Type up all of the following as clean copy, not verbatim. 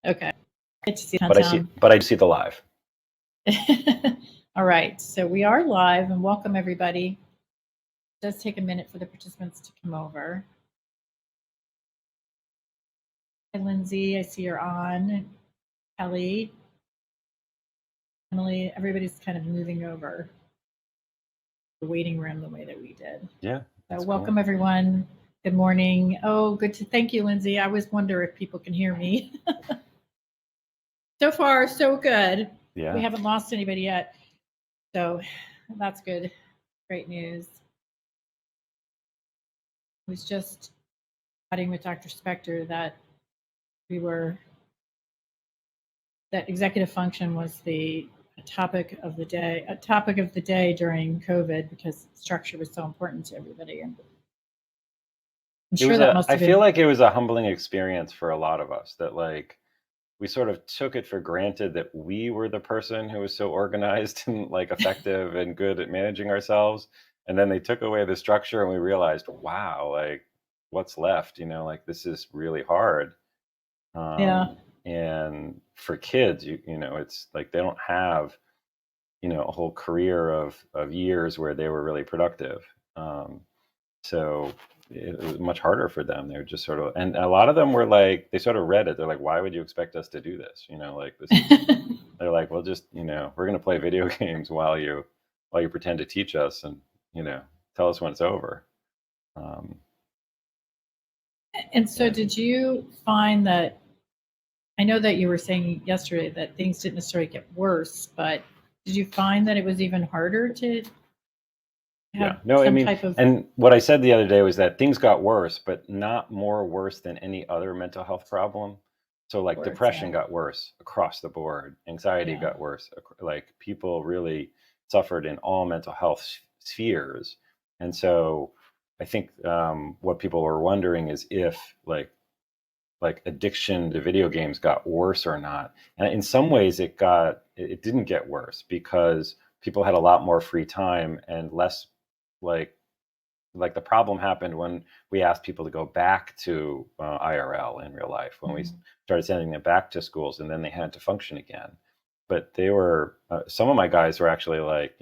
Okay. Good to see But I see the live. All right. So we are live, and welcome everybody. It does take a minute for the participants to come over. Hi, Lindsay. I see you're on. Kelly, Emily. Everybody's kind of moving over the waiting room the way that we did. Yeah. So welcome everyone. Good morning. Oh, thank you, Lindsay. I always wonder if people can hear me. So far, so good. Yeah. We haven't lost anybody yet. So that's good. Great news. I was just chatting with Dr. Spector that that executive function was the topic of the day during COVID because structure was so important to everybody. And I'm sure that must have been. I feel like it was a humbling experience for a lot of us that we sort of took it for granted that we were the person who was so organized and effective and good at managing ourselves. And then they took away the structure and we realized, wow, what's left, this is really hard. Yeah. And for kids, it's like they don't have, a whole career of years where they were really productive. So it was much harder for them. They were just sort of, and a lot of them were they sort of read it. They're like, why would you expect us to do this? This is, they're like, well, just, we're going to play video games while you pretend to teach us and, tell us when it's over. And so did you find that, I know that you were saying yesterday that things didn't necessarily get worse, but did you find that it was even harder to have type of... And what I said the other day was that things got worse, but not more worse than any other mental health problem. So depression got worse across the board. Anxiety got worse. People really suffered in all mental health spheres. And so I think what people were wondering is if addiction to video games got worse or not. And in some ways it didn't get worse because people had a lot more free time and less the problem happened when we asked people to go back to IRL in real life, when we started sending them back to schools, and then they had to function again. But they were, some of my guys were actually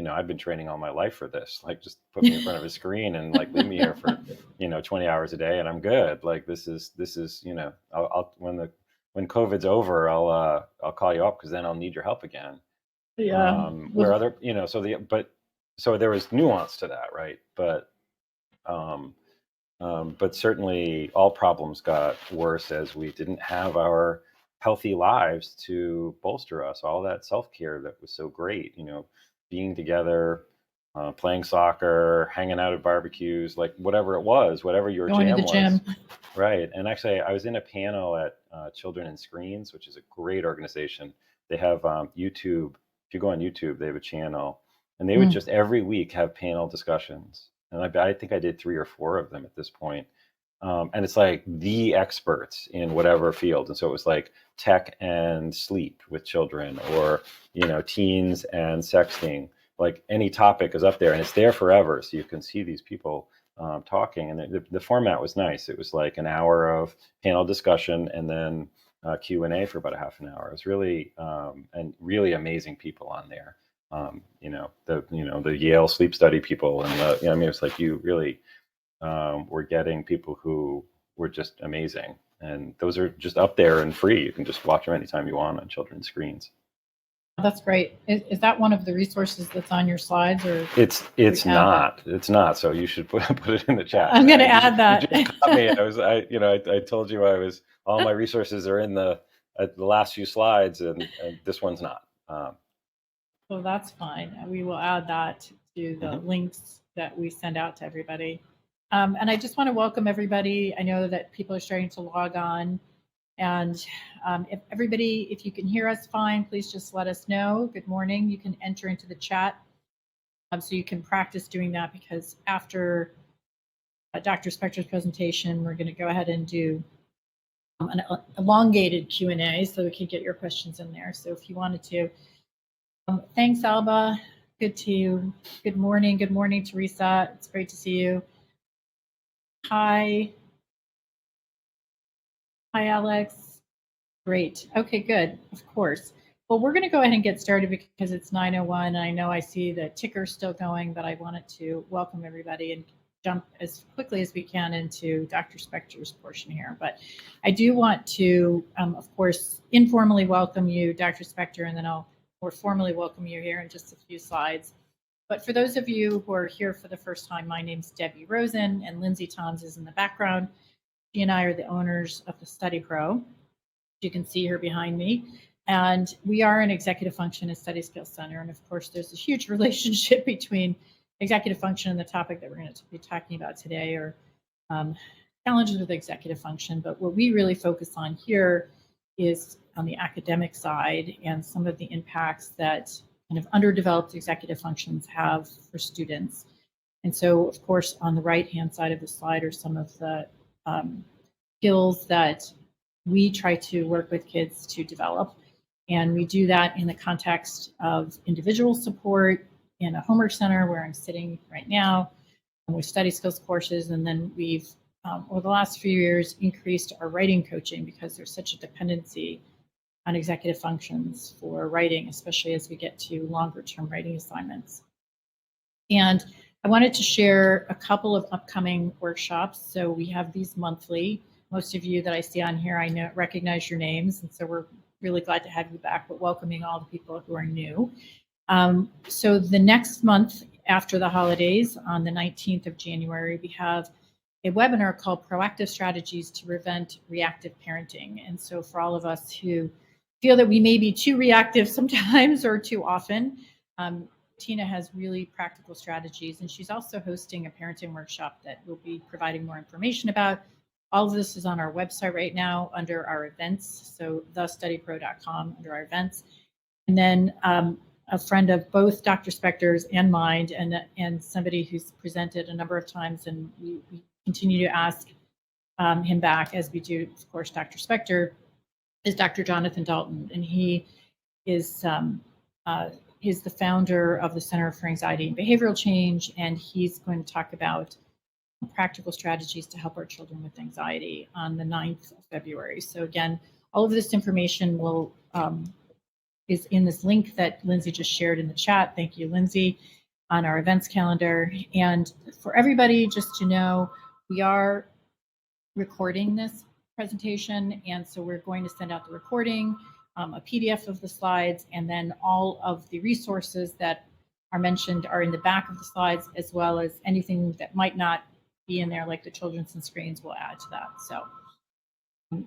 I've been training all my life for this. Just put me in front of a screen and leave me here for, 20 hours a day and I'm good. This is, I'll when COVID's over, I'll call you up because then I'll need your help again. Yeah. Where other, so there was nuance to that, right? But certainly all problems got worse as we didn't have our healthy lives to bolster us. All that self-care that was so great, being together, playing soccer, hanging out at barbecues, whatever it was, whatever your going jam to the gym. Right. And actually, I was in a panel at Children and Screens, which is a great organization. They have YouTube. If you go on YouTube, they have a channel, and they would just every week have panel discussions. And I think I did 3 or 4 of them at this point. And it's the experts in whatever field. And so it was tech and sleep with children, or, teens and sexting. Any topic is up there and it's there forever. So you can see these people talking. And the format was nice. It was an hour of panel discussion and then Q&A for about a half an hour. It was really, and really amazing people on there. The Yale sleep study people, and it's you really were getting people who were just amazing, and those are just up there and free. You can just watch them anytime you want on children's screens. That's great. Is that one of the resources that's on your slides, or it's not? It's not. So you should put it in the chat. I'm going to add that. You just caught me. I told you all my resources are in the last few slides, and this one's not. So that's fine. We will add that to the links that we send out to everybody. And I just want to welcome everybody. I know that people are starting to log on. And if you can hear us fine, please just let us know. Good morning. You can enter into the chat so you can practice doing that, because after Dr. Spector's presentation, we're going to go ahead and do an elongated Q&A so we can get your questions in there. So if you wanted to. Thanks, Alba. Good morning. Good morning, Teresa. It's great to see you. Hi, Alex. Great. Okay, good. Of course. Well, we're going to go ahead and get started because it's 9:01. And I know I see the ticker still going, but I wanted to welcome everybody and jump as quickly as we can into Dr. Spector's portion here. But I do want to, of course, informally welcome you, Dr. Spector, and then I'll more formally welcome you here in just a few slides. But for those of you who are here for the first time, my name's Debbie Rosen, and Lindsay Toms is in the background. She and I are the owners of the Study Pro. You can see her behind me. And we are an executive function and study skills center. And of course, there's a huge relationship between executive function and the topic that we're going to be talking about today, or challenges with executive function. But what we really focus on here is on the academic side and some of the impacts that kind of underdeveloped executive functions have for students. And so, of course, on the right-hand side of the slide are some of the skills that we try to work with kids to develop. And we do that in the context of individual support in a homework center where I'm sitting right now, and with study skills courses. And then we've, over the last few years, increased our writing coaching because there's such a dependency on executive functions for writing, especially as we get to longer term writing assignments. And I wanted to share a couple of upcoming workshops. So we have these monthly. Most of you that I see on here, I recognize your names, and so we're really glad to have you back, but welcoming all the people who are new. So the next month after the holidays, on the 19th of January, we have a webinar called Proactive Strategies to Prevent Reactive Parenting. And so for all of us who feel that we may be too reactive sometimes or too often, Tina has really practical strategies, and she's also hosting a parenting workshop that we'll be providing more information about. All of this is on our website right now under our events, so thestudypro.com under our events. And then a friend of both Dr. Spector's and mine, and somebody who's presented a number of times, and we continue to ask him back, as we do, of course, Dr. Spector, is Dr. Jonathan Dalton, and he is he's the founder of the Center for Anxiety and Behavioral Change, and he's going to talk about practical strategies to help our children with anxiety on the 9th of February. So again, all of this information will is in this link that Lindsay just shared in the chat. Thank you, Lindsay, on our events calendar. And for everybody, just to know, we are recording this presentation, and so we're going to send out the recording, a PDF of the slides, and then all of the resources that are mentioned are in the back of the slides, as well as anything that might not be in there, like the children's and screens, will add to that. So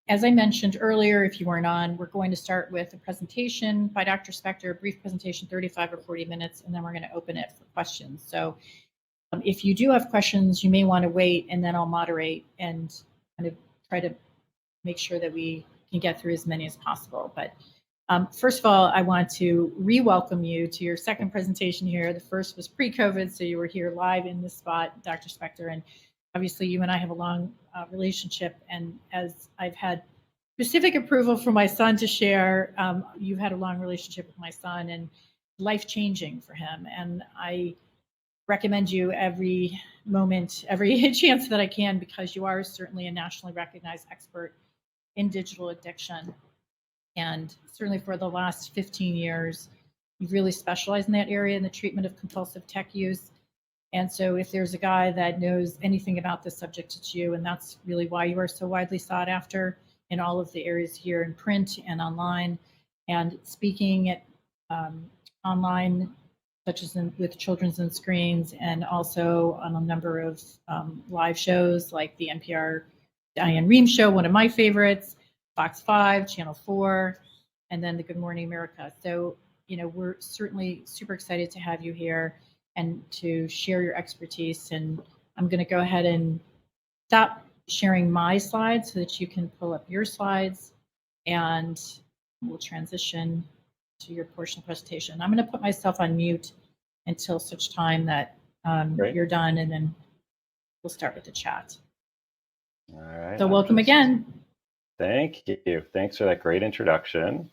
as I mentioned earlier, if you weren't on, we're going to start with a presentation by Dr. Spector, a brief presentation, 35 or 40 minutes, and then we're going to open it for questions. So if you do have questions, you may want to wait, and then I'll moderate and kind of try to make sure that we can get through as many as possible. But first of all, I want to re-welcome you to your second presentation here. The first was pre-COVID, so you were here live in this spot, Dr. Spector, and obviously you and I have a long relationship, and as I've had specific approval from my son to share, you've had a long relationship with my son, and life-changing for him, and I recommend you every moment, every chance that I can, because you are certainly a nationally recognized expert in digital addiction. And certainly for the last 15 years, you've really specialized in that area in the treatment of compulsive tech use. And so if there's a guy that knows anything about this subject, it's you, and that's really why you are so widely sought after in all of the areas here in print and online, and speaking at online, such as with Children's and Screens, and also on a number of live shows like the NPR Diane Rehm show, one of my favorites, Fox 5, Channel 4, and then the Good Morning America. So, you know, we're certainly super excited to have you here and to share your expertise. And I'm going to go ahead and stop sharing my slides so that you can pull up your slides, and we'll transition to your portion of the presentation. I'm going to put myself on mute until such time that you're done, and then we'll start with the chat. All right. So welcome again. Thank you. Thanks for that great introduction.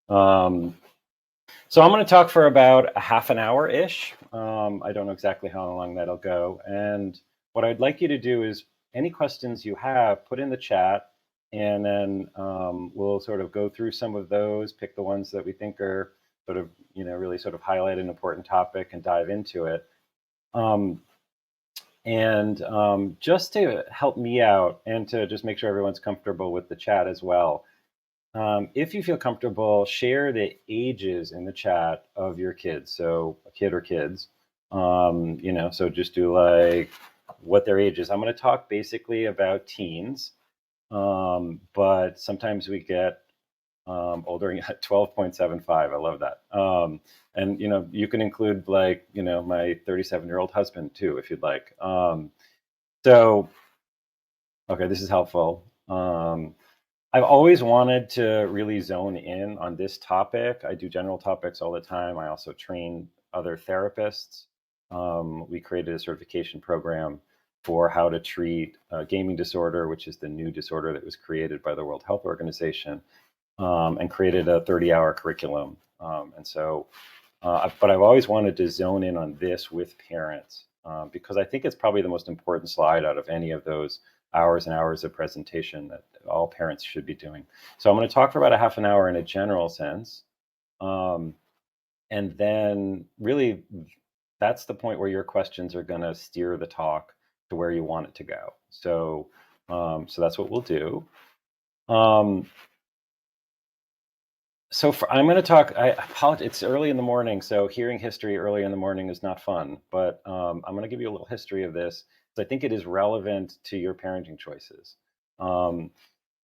So I'm going to talk for about a half an hour-ish. I don't know exactly how long that'll go. And what I'd like you to do is any questions you have, put in the chat, and then we'll sort of go through some of those, pick the ones that we think are sort of, really sort of highlight an important topic and dive into it. And just to help me out and to just make sure everyone's comfortable with the chat as well, if you feel comfortable, share the ages in the chat of your kids. So a kid or kids, so just do like what their age is. I'm going to talk basically about teens, but sometimes we get older at 12.75. I love that. And you can include like my 37-year-old husband too, if you'd like. So okay, this is helpful. I've always wanted to really zone in on this topic. I do general topics all the time. I also train other therapists. We created a certification program for how to treat gaming disorder, which is the new disorder that was created by the World Health Organization, and created a 30-hour curriculum. But I've always wanted to zone in on this with parents because I think it's probably the most important slide out of any of those hours and hours of presentation that all parents should be doing. So I'm going to talk for about a half an hour in a general sense. And then really that's the point where your questions are going to steer the talk to where you want it to go. So that's what we'll do. I'm going to talk. I apologize. It's early in the morning, so hearing history early in the morning is not fun. But I'm going to give you a little history of this because I think it is relevant to your parenting choices.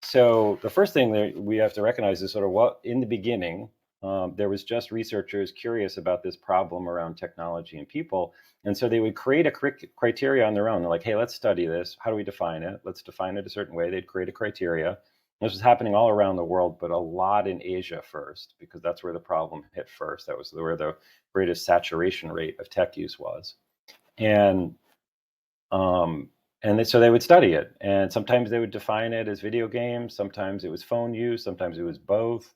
So the first thing that we have to recognize is sort of what in the beginning there was just researchers curious about this problem around technology and people, and so they would create a criteria on their own. They're like, hey, let's study this. How do we define it? Let's define it a certain way. They'd create a criteria. This was happening all around the world, but a lot in Asia first, because that's where the problem hit first. That was where the greatest saturation rate of tech use was. And so they would study it. And sometimes they would define it as video games. Sometimes it was phone use. Sometimes it was both.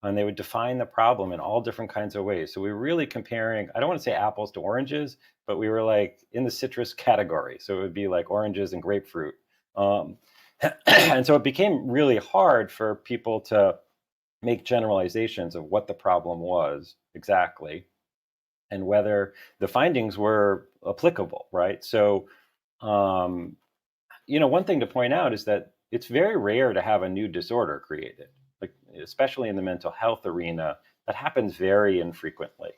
And they would define the problem in all different kinds of ways. So we were really comparing, I don't want to say apples to oranges, but we were like in the citrus category. So it would be like oranges and grapefruit. And so it became really hard for people to make generalizations of what the problem was exactly and whether the findings were applicable, right? So, one thing to point out is that it's very rare to have a new disorder created, like especially in the mental health arena. That happens very infrequently.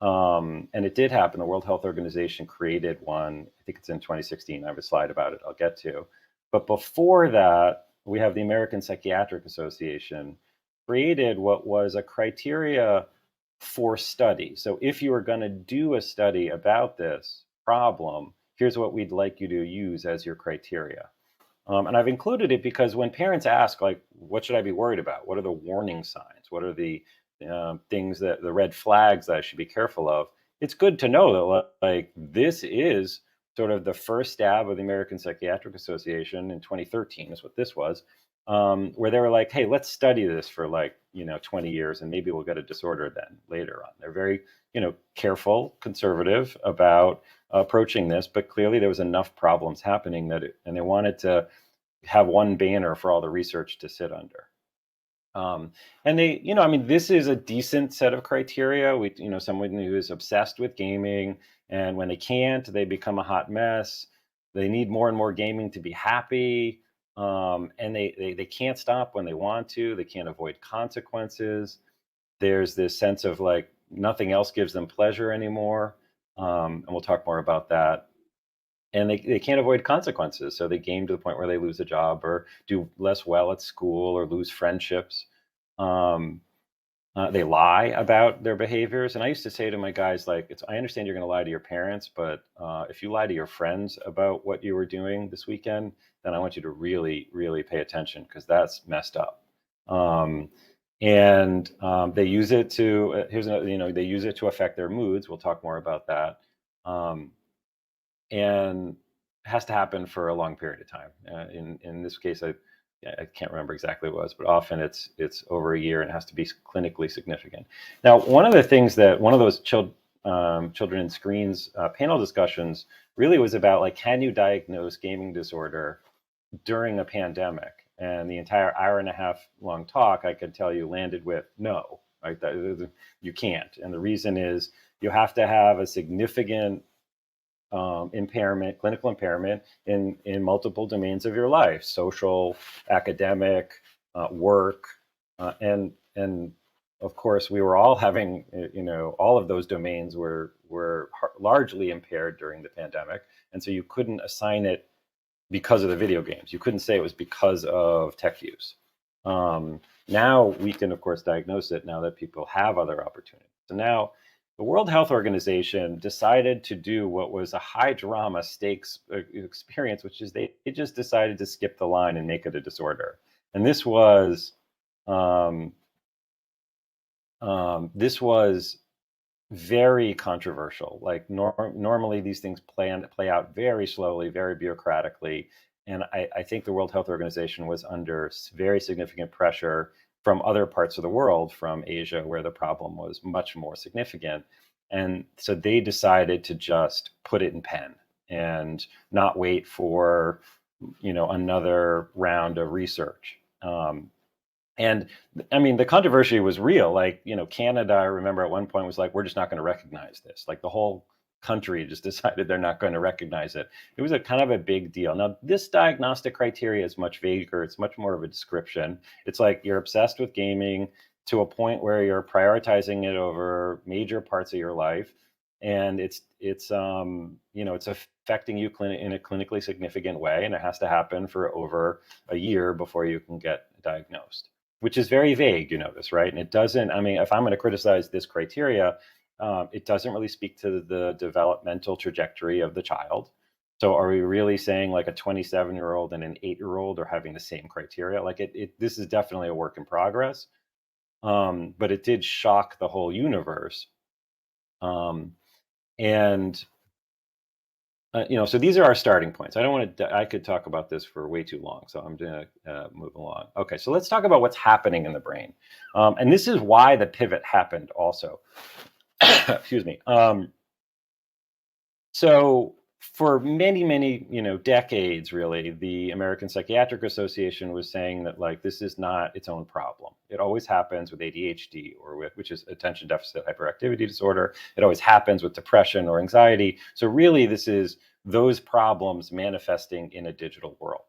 And it did happen. The World Health Organization created one. I think it's in 2016. I have a slide about it I'll get to. But before that, we have the American Psychiatric Association created what was a criteria for study. So if you were going to do a study about this problem, here's what we'd like you to use as your criteria. And I've included it because when parents ask, like, what should I be worried about? What are the warning signs? What are the things the red flags that I should be careful of? It's good to know that like this is sort of the first stab of the American Psychiatric Association in 2013 is what this was, where they were like, hey, let's study this for 20 years and maybe we'll get a disorder then later on. They're very, careful, conservative about approaching this, but clearly there was enough problems happening and they wanted to have one banner for all the research to sit under. And they, this is a decent set of criteria. Someone who is obsessed with gaming, and when they can't, they become a hot mess. They need more and more gaming to be happy. And they can't stop when they want to. They can't avoid consequences. There's this sense of like nothing else gives them pleasure anymore. And we'll talk more about that. And they can't avoid consequences. So they game to the point where they lose a job or do less well at school or lose friendships. They lie about their behaviors. And I used to say to my guys, like, I understand you're going to lie to your parents, but if you lie to your friends about what you were doing this weekend, then I want you to really, really pay attention because that's messed up. They use it to, they use it to affect their moods. We'll talk more about that. And it has to happen for a long period of time. In this case, I can't remember exactly what it was, but often it's over a year and it has to be clinically significant. Now, one of the things that one of those children in screens panel discussions really was about, like, can you diagnose gaming disorder during a pandemic? And the entire hour and a half long talk, I could tell you, landed with no, right? You can't. And the reason is you have to have a significant impairment, clinical impairment in multiple domains of your life: social, academic, work, and of course we were all having, all of those domains were largely impaired during the pandemic, and so you couldn't assign it because of the video games. You couldn't say it was because of tech use. Now we can, of course, diagnose it now that people have other opportunities. So now the World Health Organization decided to do what was a high drama stakes experience, which is they just decided to skip the line and make it a disorder. And this was very controversial. Like normally these things play out very slowly, very bureaucratically. And I think the World Health Organization was under very significant pressure from other parts of the world, from Asia, where the problem was much more significant. And so they decided to just put it in pen and not wait for, another round of research. And I mean, the controversy was real. Like, Canada, I remember at one point was like, we're just not going to recognize this. Like the whole country just decided they're not going to recognize it. It was a kind of a big deal. Now, this diagnostic criteria is much vaguer. It's much more of a description. It's like you're obsessed with gaming to a point where you're prioritizing it over major parts of your life. And it's affecting you in a clinically significant way. And it has to happen for over a year before you can get diagnosed, which is very vague, you notice, right? And it doesn't, I mean, if I'm going to criticize this criteria, it doesn't really speak to the developmental trajectory of the child. So are we really saying like a 27-year-old and an 8-year-old are having the same criteria? Like this is definitely a work in progress, but it did shock the whole universe. So these are our starting points. I could talk about this for way too long, so I'm going to move along. Okay, so let's talk about what's happening in the brain. And this is why the pivot happened also. Excuse me. So for many, decades, really, the American Psychiatric Association was saying that like this is not its own problem. It always happens with ADHD which is attention deficit hyperactivity disorder. It always happens with depression or anxiety. So really, this is those problems manifesting in a digital world.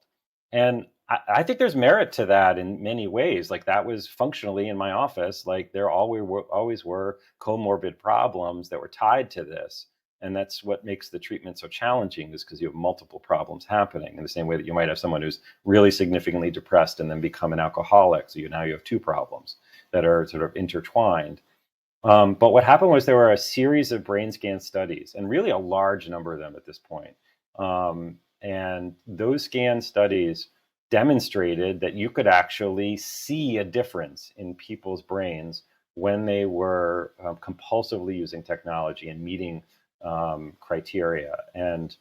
And I think there's merit to that in many ways. Like that was functionally in my office. Like there always were comorbid problems that were tied to this. And that's what makes the treatment so challenging, is because you have multiple problems happening in the same way that you might have someone who's really significantly depressed and then become an alcoholic. So now you have two problems that are sort of intertwined. But what happened was there were a series of brain scan studies, and really a large number of them at this point. And those scan studies demonstrated that you could actually see a difference in people's brains when they were compulsively using technology and meeting criteria. And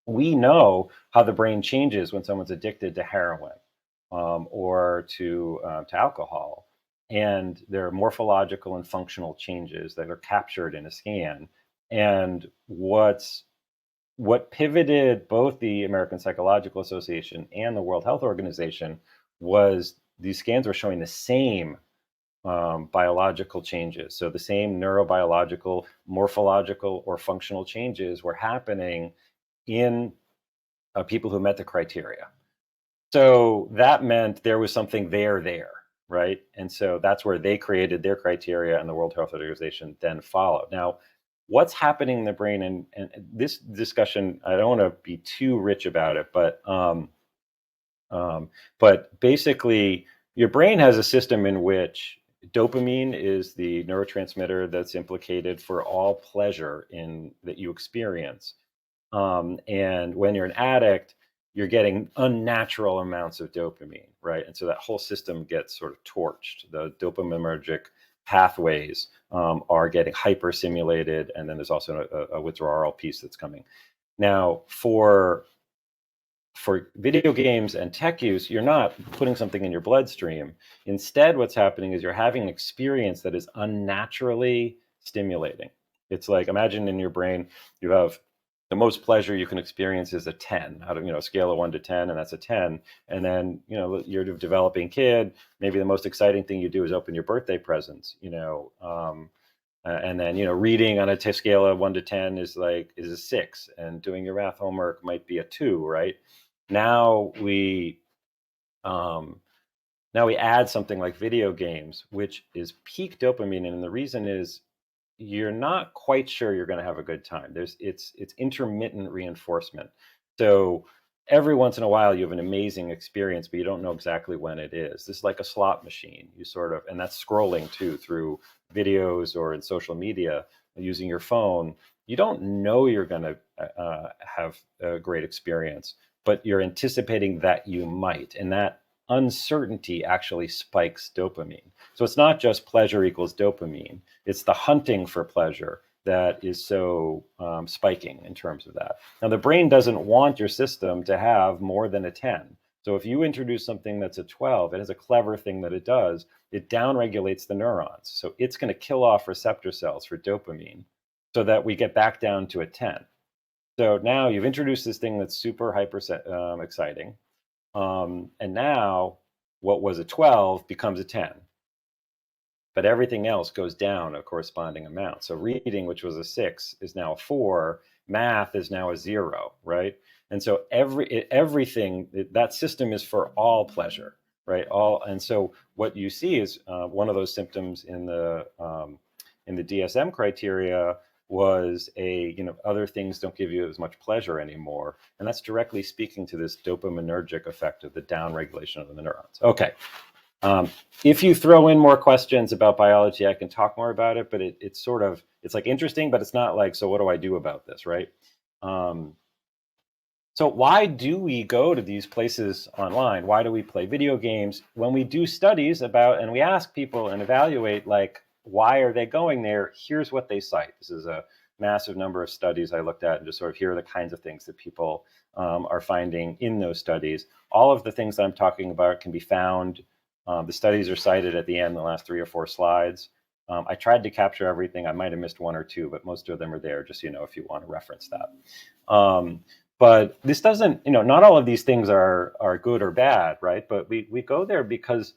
we know how the brain changes when someone's addicted to heroin or to alcohol. And there are morphological and functional changes that are captured in a scan. And what pivoted both the American Psychological Association and the World Health Organization was these scans were showing the same biological changes. So the same neurobiological, morphological, or functional changes were happening in people who met the criteria. So that meant there was something there, right? And so that's where they created their criteria, and the World Health Organization then followed. Now, what's happening in the brain, and this discussion, I don't want to be too rich about it, but basically, your brain has a system in which dopamine is the neurotransmitter that's implicated for all pleasure that you experience. And when you're an addict, you're getting unnatural amounts of dopamine, right? And so that whole system gets sort of torched. The dopaminergic pathways are getting hyper stimulated, and then there's also a withdrawal piece that's coming. Now, for video games and tech use, you're not putting something in your bloodstream. Instead, what's happening is you're having an experience that is unnaturally stimulating. It's like, imagine in your brain, you have the most pleasure you can experience is a 10 out of, scale of 1 to 10, and that's a 10. And then, you're a developing kid, maybe the most exciting thing you do is open your birthday presents, and then, reading on a scale of 1 to 10 is a 6, and doing your math homework might be a 2, right? Now we um, now we add something like video games, which is peak dopamine, and the reason is you're not quite sure you're going to have a good time. It's intermittent reinforcement. So every once in a while you have an amazing experience, but you don't know exactly when it is. This is like a slot machine. You sort of, and that's scrolling too through videos or in social media using your phone. You don't know you're going to have a great experience, but you're anticipating that you might, and that uncertainty actually spikes dopamine. So it's not just pleasure equals dopamine. It's the hunting for pleasure that is so spiking in terms of that. Now, the brain doesn't want your system to have more than a 10. So if you introduce something that's a 12, it has a clever thing that it does. It downregulates the neurons. So it's going to kill off receptor cells for dopamine so that we get back down to a 10. So now you've introduced this thing that's super hyper exciting. And now what was a 12 becomes a 10. But everything else goes down a corresponding amount. So reading, which was a 6, is now a 4. Math is now a 0, right? And so everything, that system is for all pleasure, right? And so what you see is one of those symptoms in the DSM criteria was other things don't give you as much pleasure anymore, and that's directly speaking to this dopaminergic effect of the downregulation of the neurons. Okay. If you throw in more questions about biology, I can talk more about it, but it's like interesting, but it's not like, so what do I do about this, right? So why do we go to these places online? Why do we play video games? When we do studies about, and we ask people and evaluate, like, why are they going there? Here's what they cite. This is a massive number of studies I looked at, and just sort of here are the kinds of things that people are finding in those studies. All of the things that I'm talking about can be found. The studies are cited at the end, the last 3 or 4 slides. I tried to capture everything. I might have missed 1 or 2, but most of them are there, just, if you want to reference that. But this doesn't, not all of these things are good or bad, right? But we go there because,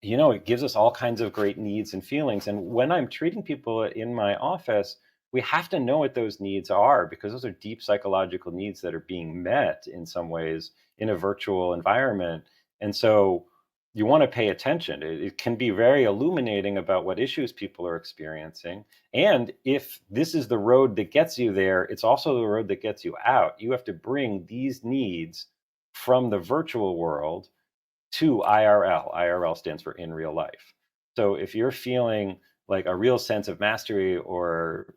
it gives us all kinds of great needs and feelings. And when I'm treating people in my office, we have to know what those needs are, because those are deep psychological needs that are being met in some ways in a virtual environment. And so you want to pay attention. It can be very illuminating about what issues people are experiencing. And if this is the road that gets you there, it's also the road that gets you out. You have to bring these needs from the virtual world to IRL. IRL stands for in real life. So if you're feeling like a real sense of mastery or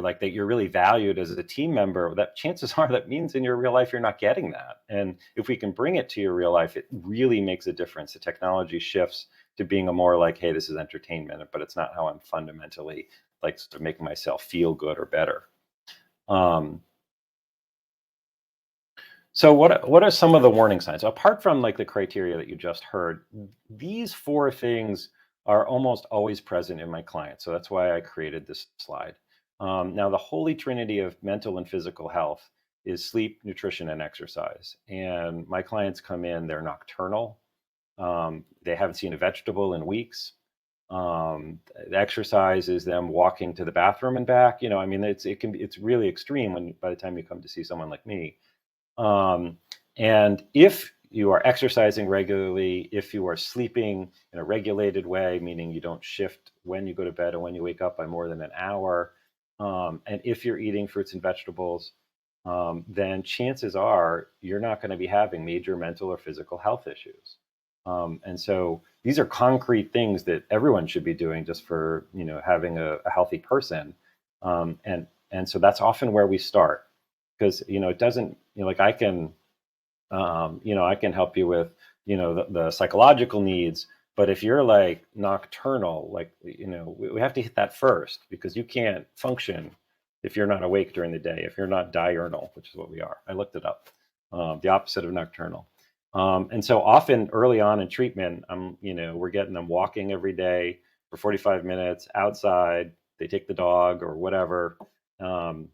like that you're really valued as a team member, that chances are that means in your real life you're not getting that. And if we can bring it to your real life, it really makes a difference. The technology shifts to being a more like, hey, this is entertainment, but it's not how I'm fundamentally like sort of making myself feel good or better. So what are some of the warning signs? Apart from like the criteria that you just heard, these 4 things are almost always present in my clients. So that's why I created this slide. Now, the holy trinity of mental and physical health is sleep, nutrition, and exercise. And my clients come in, they're nocturnal. They haven't seen a vegetable in weeks. The exercise is them walking to the bathroom and back. It's really extreme by the time you come to see someone like me. And if you are exercising regularly, if you are sleeping in a regulated way, meaning you don't shift when you go to bed and when you wake up by more than an hour, and if you're eating fruits and vegetables, then chances are you're not going to be having major mental or physical health issues. And so these are concrete things that everyone should be doing just for, having a healthy person. And so that's often where we start, because, it doesn't, like I can, I can help you with, the psychological needs. But if you're like nocturnal, like, we have to hit that first, because you can't function if you're not awake during the day, if you're not diurnal, which is what we are. I looked it up, the opposite of nocturnal. And so often early on in treatment, we're getting them walking every day for 45 minutes outside. They take the dog or whatever. And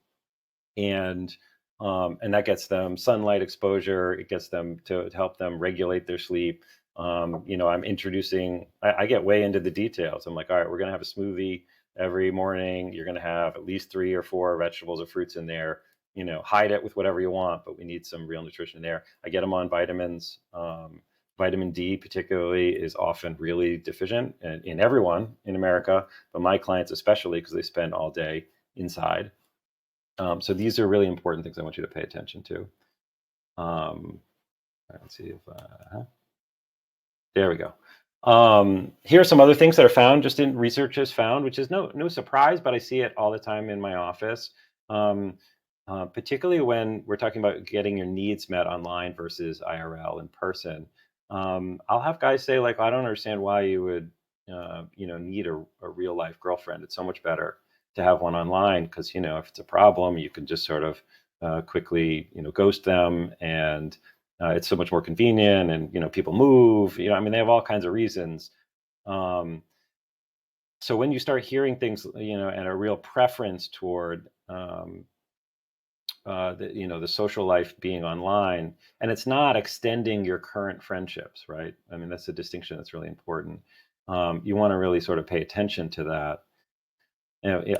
and that gets them sunlight exposure. It gets them to help them regulate their sleep. I'm introducing. I get way into the details. I'm like, all right, we're gonna have a smoothie every morning. You're gonna have at least 3 or 4 vegetables or fruits in there. Hide it with whatever you want, but we need some real nutrition in there. I get them on vitamins. Vitamin D, particularly, is often really deficient in everyone in America, but my clients especially because they spend all day inside. So these are really important things I want you to pay attention to. Um, let's see if there we go. Here are some other things that are found, just in research has found, which is no surprise, but I see it all the time in my office. Particularly when we're talking about getting your needs met online versus IRL in person. I'll have guys say like, I don't understand why you would, need a real life girlfriend. It's so much better to have one online because if it's a problem, you can just sort of quickly ghost them, and it's so much more convenient. And people move. I mean, they have all kinds of reasons. Um, so when you start hearing things, and a real preference toward the social life being online, and it's not extending your current friendships, right? I mean, that's a distinction that's really important. You want to really sort of pay attention to that.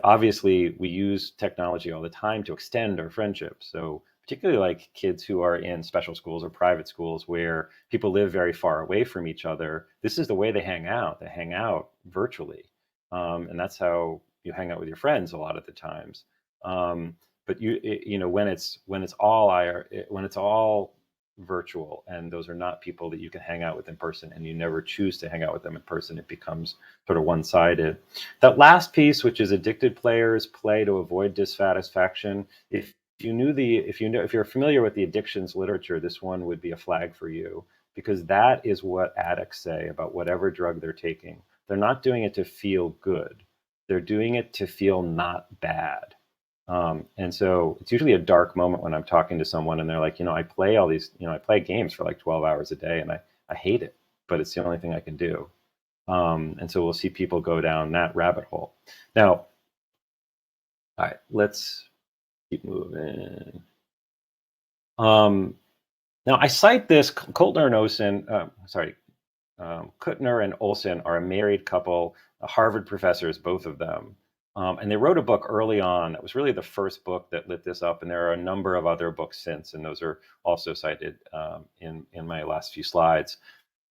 Obviously, we use technology all the time to extend our friendships. So particularly like kids who are in special schools or private schools where people live very far away from each other, this is the way they hang out. They hang out virtually, and that's how you hang out with your friends a lot of the times. But when it's all virtual, and those are not people that you can hang out with in person, and you never choose to hang out with them in person, it becomes sort of one-sided. That last piece, which is addicted players play to avoid dissatisfaction. If you're familiar with the addictions literature, this one would be a flag for you, because that is what addicts say about whatever drug they're taking. They're not doing it to feel good. They're doing it to feel not bad. And so it's usually a dark moment when I'm talking to someone and they're like, I play all these, I play games for like 12 hours a day and I hate it, but it's the only thing I can do. And so we'll see people go down that rabbit hole. Now, all right, let's keep moving. Now I cite this. Kuttner and Olson, Kuttner and Olson are a married couple, Harvard professors, both of them. And they wrote a book early on that was really the first book that lit this up. And there are a number of other books since, and those are also cited in my last few slides.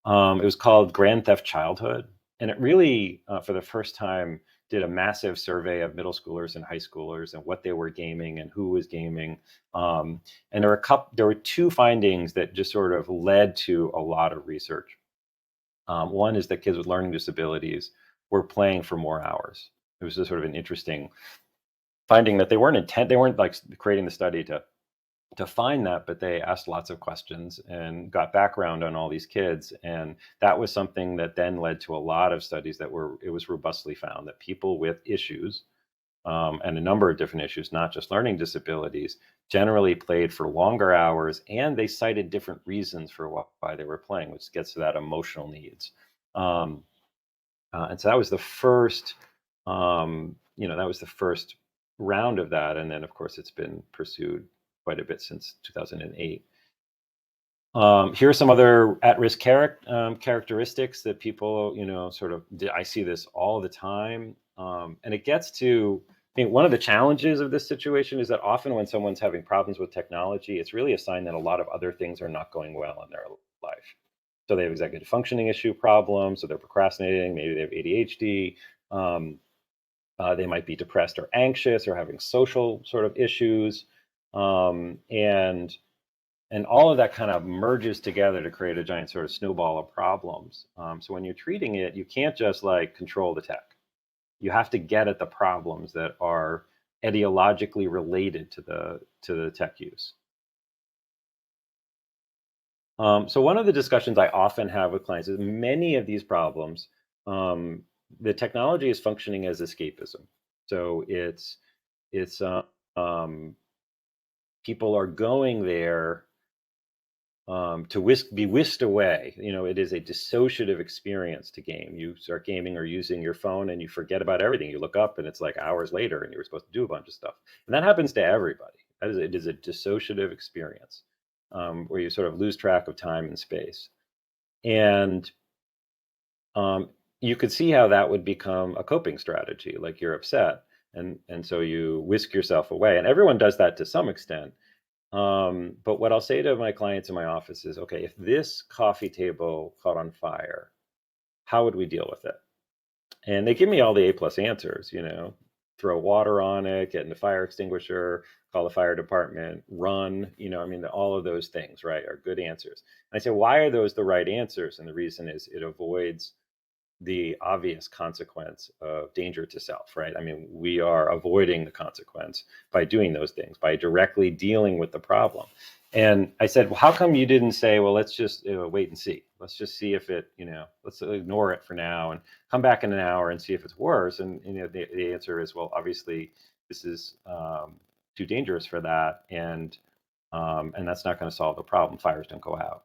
It was called Grand Theft Childhood. And it really, for the first time, did a massive survey of middle schoolers and high schoolers and what they were gaming and who was gaming. And there were 2 findings that just sort of led to a lot of research. One is that kids with learning disabilities were playing for more hours. It was just sort of an interesting finding that they weren't like creating the study to find that, but they asked lots of questions and got background on all these kids. And that was something that then led to a lot of studies it was robustly found that people with issues, and a number of different issues, not just learning disabilities, generally played for longer hours, and they cited different reasons for why they were playing, which gets to that emotional needs. And so that was the first, round of that. And then, of course, it's been pursued quite a bit since 2008. Here are some other at-risk characteristics that people, I see this all the time. And it gets to, I mean, one of the challenges of this situation is that often when someone's having problems with technology, it's really a sign that a lot of other things are not going well in their life. So they have executive functioning issue problems, so they're procrastinating, maybe they have ADHD. They might be depressed or anxious or having social sort of issues. And all of that kind of merges together to create a giant sort of snowball of problems. So when you're treating it, you can't just like control the tech. You have to get at the problems that are etiologically related to the tech use. So one of the discussions I often have with clients is many of these problems, the technology is functioning as escapism. So it's um, people are going there be whisked away. It is a dissociative experience to game. You start gaming or using your phone and you forget about everything. You look up and it's like hours later and you were supposed to do a bunch of stuff. And that happens to everybody. It is a dissociative experience, where you sort of lose track of time and space. And you could see how that would become a coping strategy. Like, you're upset, and so you whisk yourself away. And everyone does that to some extent. But what I'll say to my clients in my office is, okay, if this coffee table caught on fire, how would we deal with it? And they give me all the A+ answers, throw water on it, get in the fire extinguisher, call the fire department, run, all of those things, right, are good answers. And I say, why are those the right answers? And the reason is it avoids the obvious consequence of danger to self, right? I mean, we are avoiding the consequence by doing those things, by directly dealing with the problem. And I said, well, how come you didn't say, well, let's just wait and see. Let's just see if it, let's ignore it for now and come back in an hour and see if it's worse. And the answer is, well, obviously this is too dangerous for that, and that's not going to solve the problem. Fires don't go out.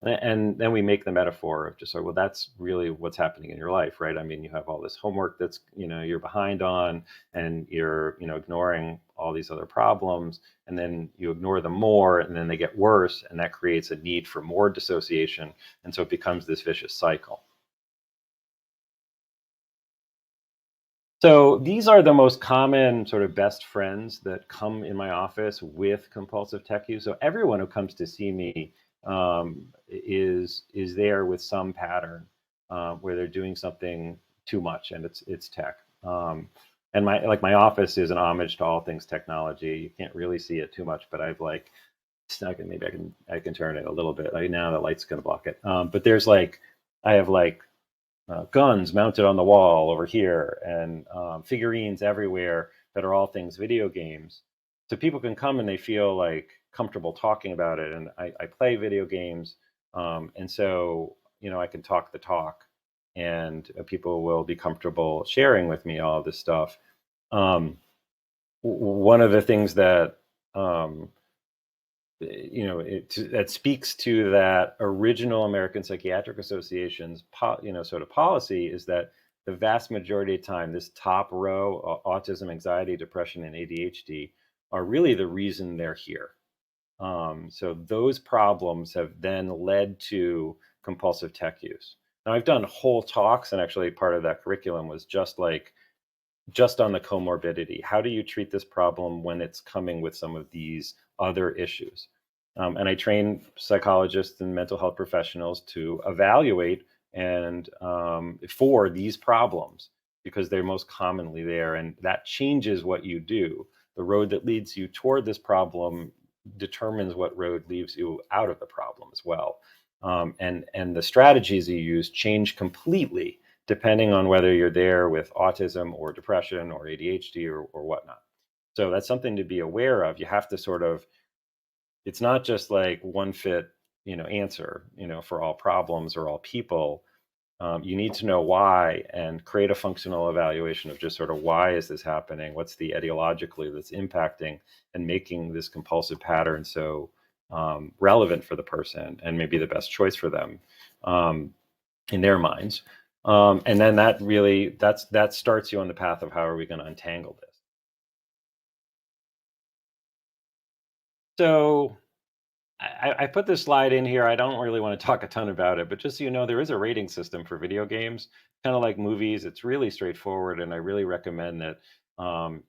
And then we make the metaphor of just like, well, that's really what's happening in your life, right? I mean, you have all this homework that's, you're behind on, and you're, ignoring all these other problems, and then you ignore them more, and then they get worse, and that creates a need for more dissociation. And so it becomes this vicious cycle. So these are the most common sort of best friends that come in my office with compulsive tech use. So everyone who comes to see me is there with some pattern where they're doing something too much, and it's tech. And my office is an homage to all things technology. You can't really see it too much, but I've like stuck it. Maybe I can turn it a little bit. Like, now the light's gonna block it. But there's like, I have like guns mounted on the wall over here, and figurines everywhere that are all things video games. So people can come and they feel like comfortable talking about it. And I play video games, and so I can talk the talk, and people will be comfortable sharing with me all this stuff. One of the things that that speaks to that original American Psychiatric Association's sort of policy is that the vast majority of time, this top row, autism, anxiety, depression, and ADHD, are really the reason they're here. So those problems have then led to compulsive tech use. Now, I've done whole talks, and actually part of that curriculum was just on the comorbidity. How do you treat this problem when it's coming with some of these other issues? And I train psychologists and mental health professionals to evaluate and for these problems, because they're most commonly there, and that changes what you do. The road that leads you toward this problem determines what road leaves you out of the problem as well. And the strategies you use change completely depending on whether you're there with autism or depression or ADHD or whatnot. So that's something to be aware of. You have to sort of, it's not just like one fit, answer, for all problems or all people. You need to know why and create a functional evaluation of just sort of, why is this happening? What's the etiologically that's impacting and making this compulsive pattern so relevant for the person and maybe the best choice for them in their minds. And then that starts you on the path of how are we going to untangle this. So I put this slide in here. I don't really want to talk a ton about it, but just so you know, there is a rating system for video games, kind of like movies. It's really straightforward, and I really recommend that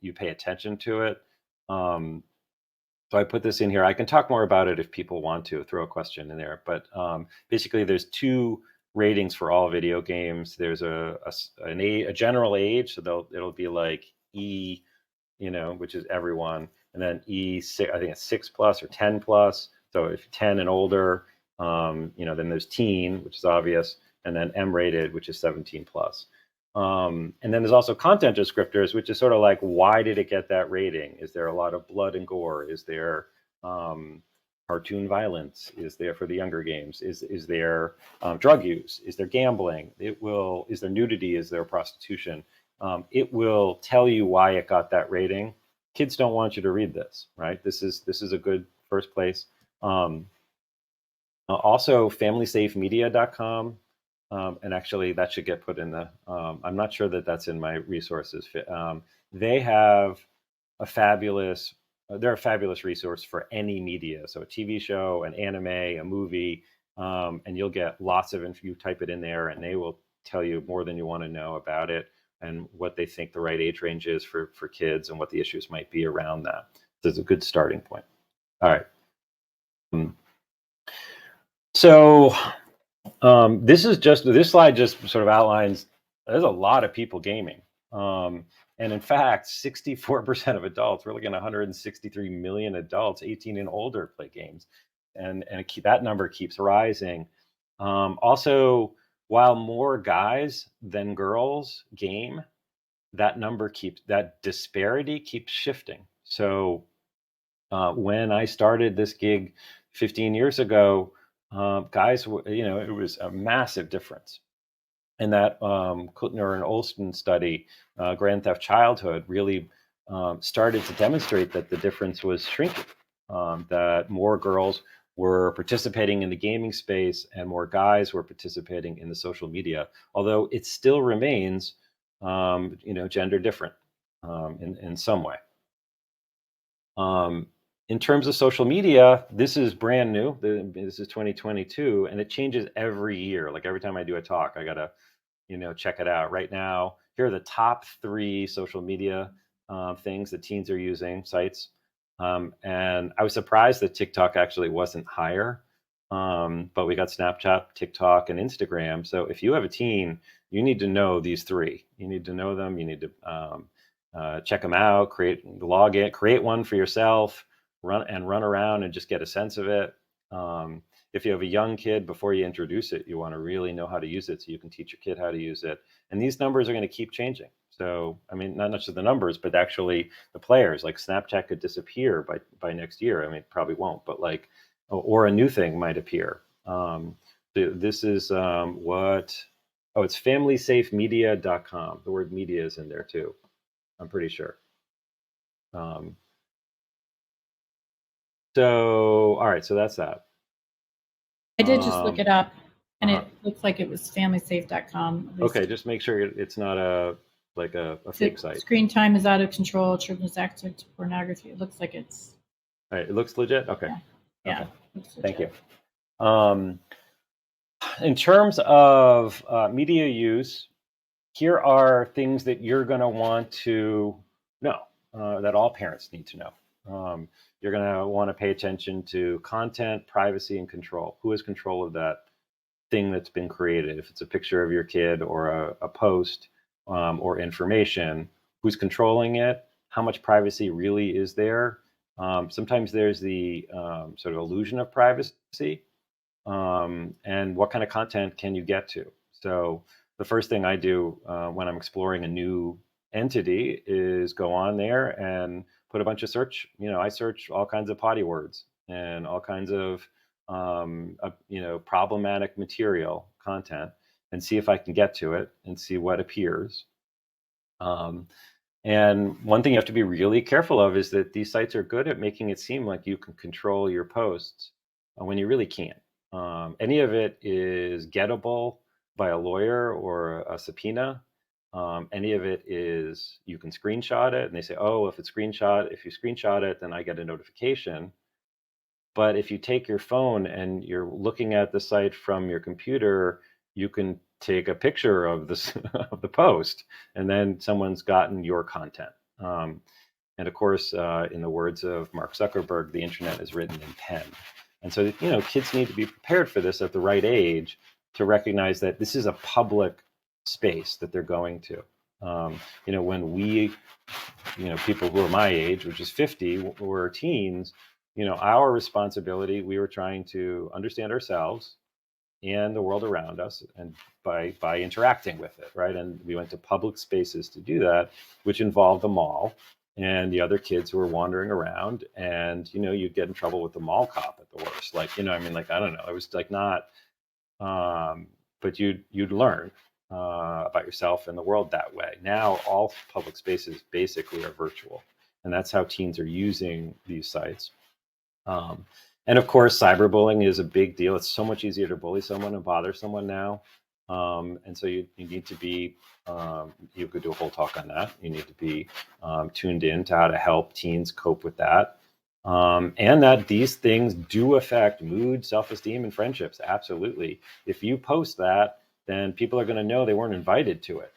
you pay attention to it. So I put this in here. I can talk more about it if people want to throw a question in there. But basically, there's two ratings for all video games. There's a general age, so it'll be like E, which is everyone, and then E6, I think it's 6+ or 10+. So if 10 and older, then there's teen, which is obvious, and then M-rated, which is 17+. And then there's also content descriptors, which is sort of like, why did it get that rating? Is there a lot of blood and gore? Is there cartoon violence? Is there, for the younger games, is there drug use? Is there gambling? Is there nudity? Is there prostitution? It will tell you why it got that rating. Kids don't want you to read this, right? This is a good first place. Also, familysafemedia.com. And actually, that should get put in the. I'm not sure that that's in my resources. They have a fabulous. They're a fabulous resource for any media. So a TV show, an anime, a movie, and you'll get lots of. If you type it in there, and they will tell you more than you want to know about it and what they think the right age range is for kids and what the issues might be around that. So it's a good starting point. All right. So this slide just sort of outlines there's a lot of people gaming. And in fact, 64% of adults, we're looking at 163 million adults 18 and older play games. And that number keeps rising. Also, while more guys than girls game, that disparity keeps shifting. So when I started this gig 15 years ago, guys, it was a massive difference. And that Kuttner and Olson study, Grand Theft Childhood, really started to demonstrate that the difference was shrinking, that more girls were participating in the gaming space and more guys were participating in the social media, although it still remains, gender different in some way. In terms of social media, this is brand new. This is 2022, and it changes every year. Like every time I do a talk, I gotta, check it out. Right now, here are the top 3 social media things that teens are using, sites. And I was surprised that TikTok actually wasn't higher. But we got Snapchat, TikTok, and Instagram. So if you have a teen, you need to know these 3. You need to know them. You need to check them out, log in, create one for yourself, run around and just get a sense of it. If you have a young kid, before you introduce it, you want to really know how to use it so you can teach your kid how to use it. And these numbers are going to keep changing. So, I mean, not just the numbers, but actually the players. Like Snapchat could disappear by next year. I mean, it probably won't, but or a new thing might appear. This is it's familysafemedia.com. The word media is in there too, I'm pretty sure. All right, so that's that. I did just look it up, and it looks like it was familysafe.com. Okay, just make sure it's not a fake site. Screen time is out of control. Children's access to pornography. It looks like it's. All right, it looks legit. Okay. Yeah. Okay. Thank you. In terms of media use, here are things that you're going to want to know, that all parents need to know. You're going to want to pay attention to content, privacy, and control. Who has control of that thing that's been created? If it's a picture of your kid or a post or information, who's controlling it? How much privacy really is there? Sometimes there's the sort of illusion of privacy. And what kind of content can you get to? So the first thing I do when I'm exploring a new entity is go on there and put a bunch of search. I search all kinds of potty words and all kinds of problematic material content and see if I can get to it and see what appears. And one thing you have to be really careful of is that these sites are good at making it seem like you can control your posts when you really can't. Any of it is gettable by a lawyer or a subpoena. Any of it is you can screenshot it, and they say, "Oh, if you screenshot it, then I get a notification." But if you take your phone and you're looking at the site from your computer, you can take a picture of this of the post, and then someone's gotten your content. And of course, in the words of Mark Zuckerberg, the internet is written in pen. And so, kids need to be prepared for this at the right age to recognize that this is a public space that they're going to. When we, people who are my age, which is 50, were teens, our responsibility, we were trying to understand ourselves and the world around us, and by interacting with it, right? And we went to public spaces to do that, which involved the mall and the other kids who were wandering around, and you'd get in trouble with the mall cop at the worst. I don't know, it was not, but you'd learn about yourself and the world that way. Now all public spaces basically are virtual, and that's how teens are using these sites. And of course, cyberbullying is a big deal. It's so much easier to bully someone and bother someone now. And so you need to be, you could do a whole talk on that. You need to be tuned in to how to help teens cope with that. And that these things do affect mood, self-esteem, and friendships. Absolutely. If you post that, then people are going to know they weren't invited to it,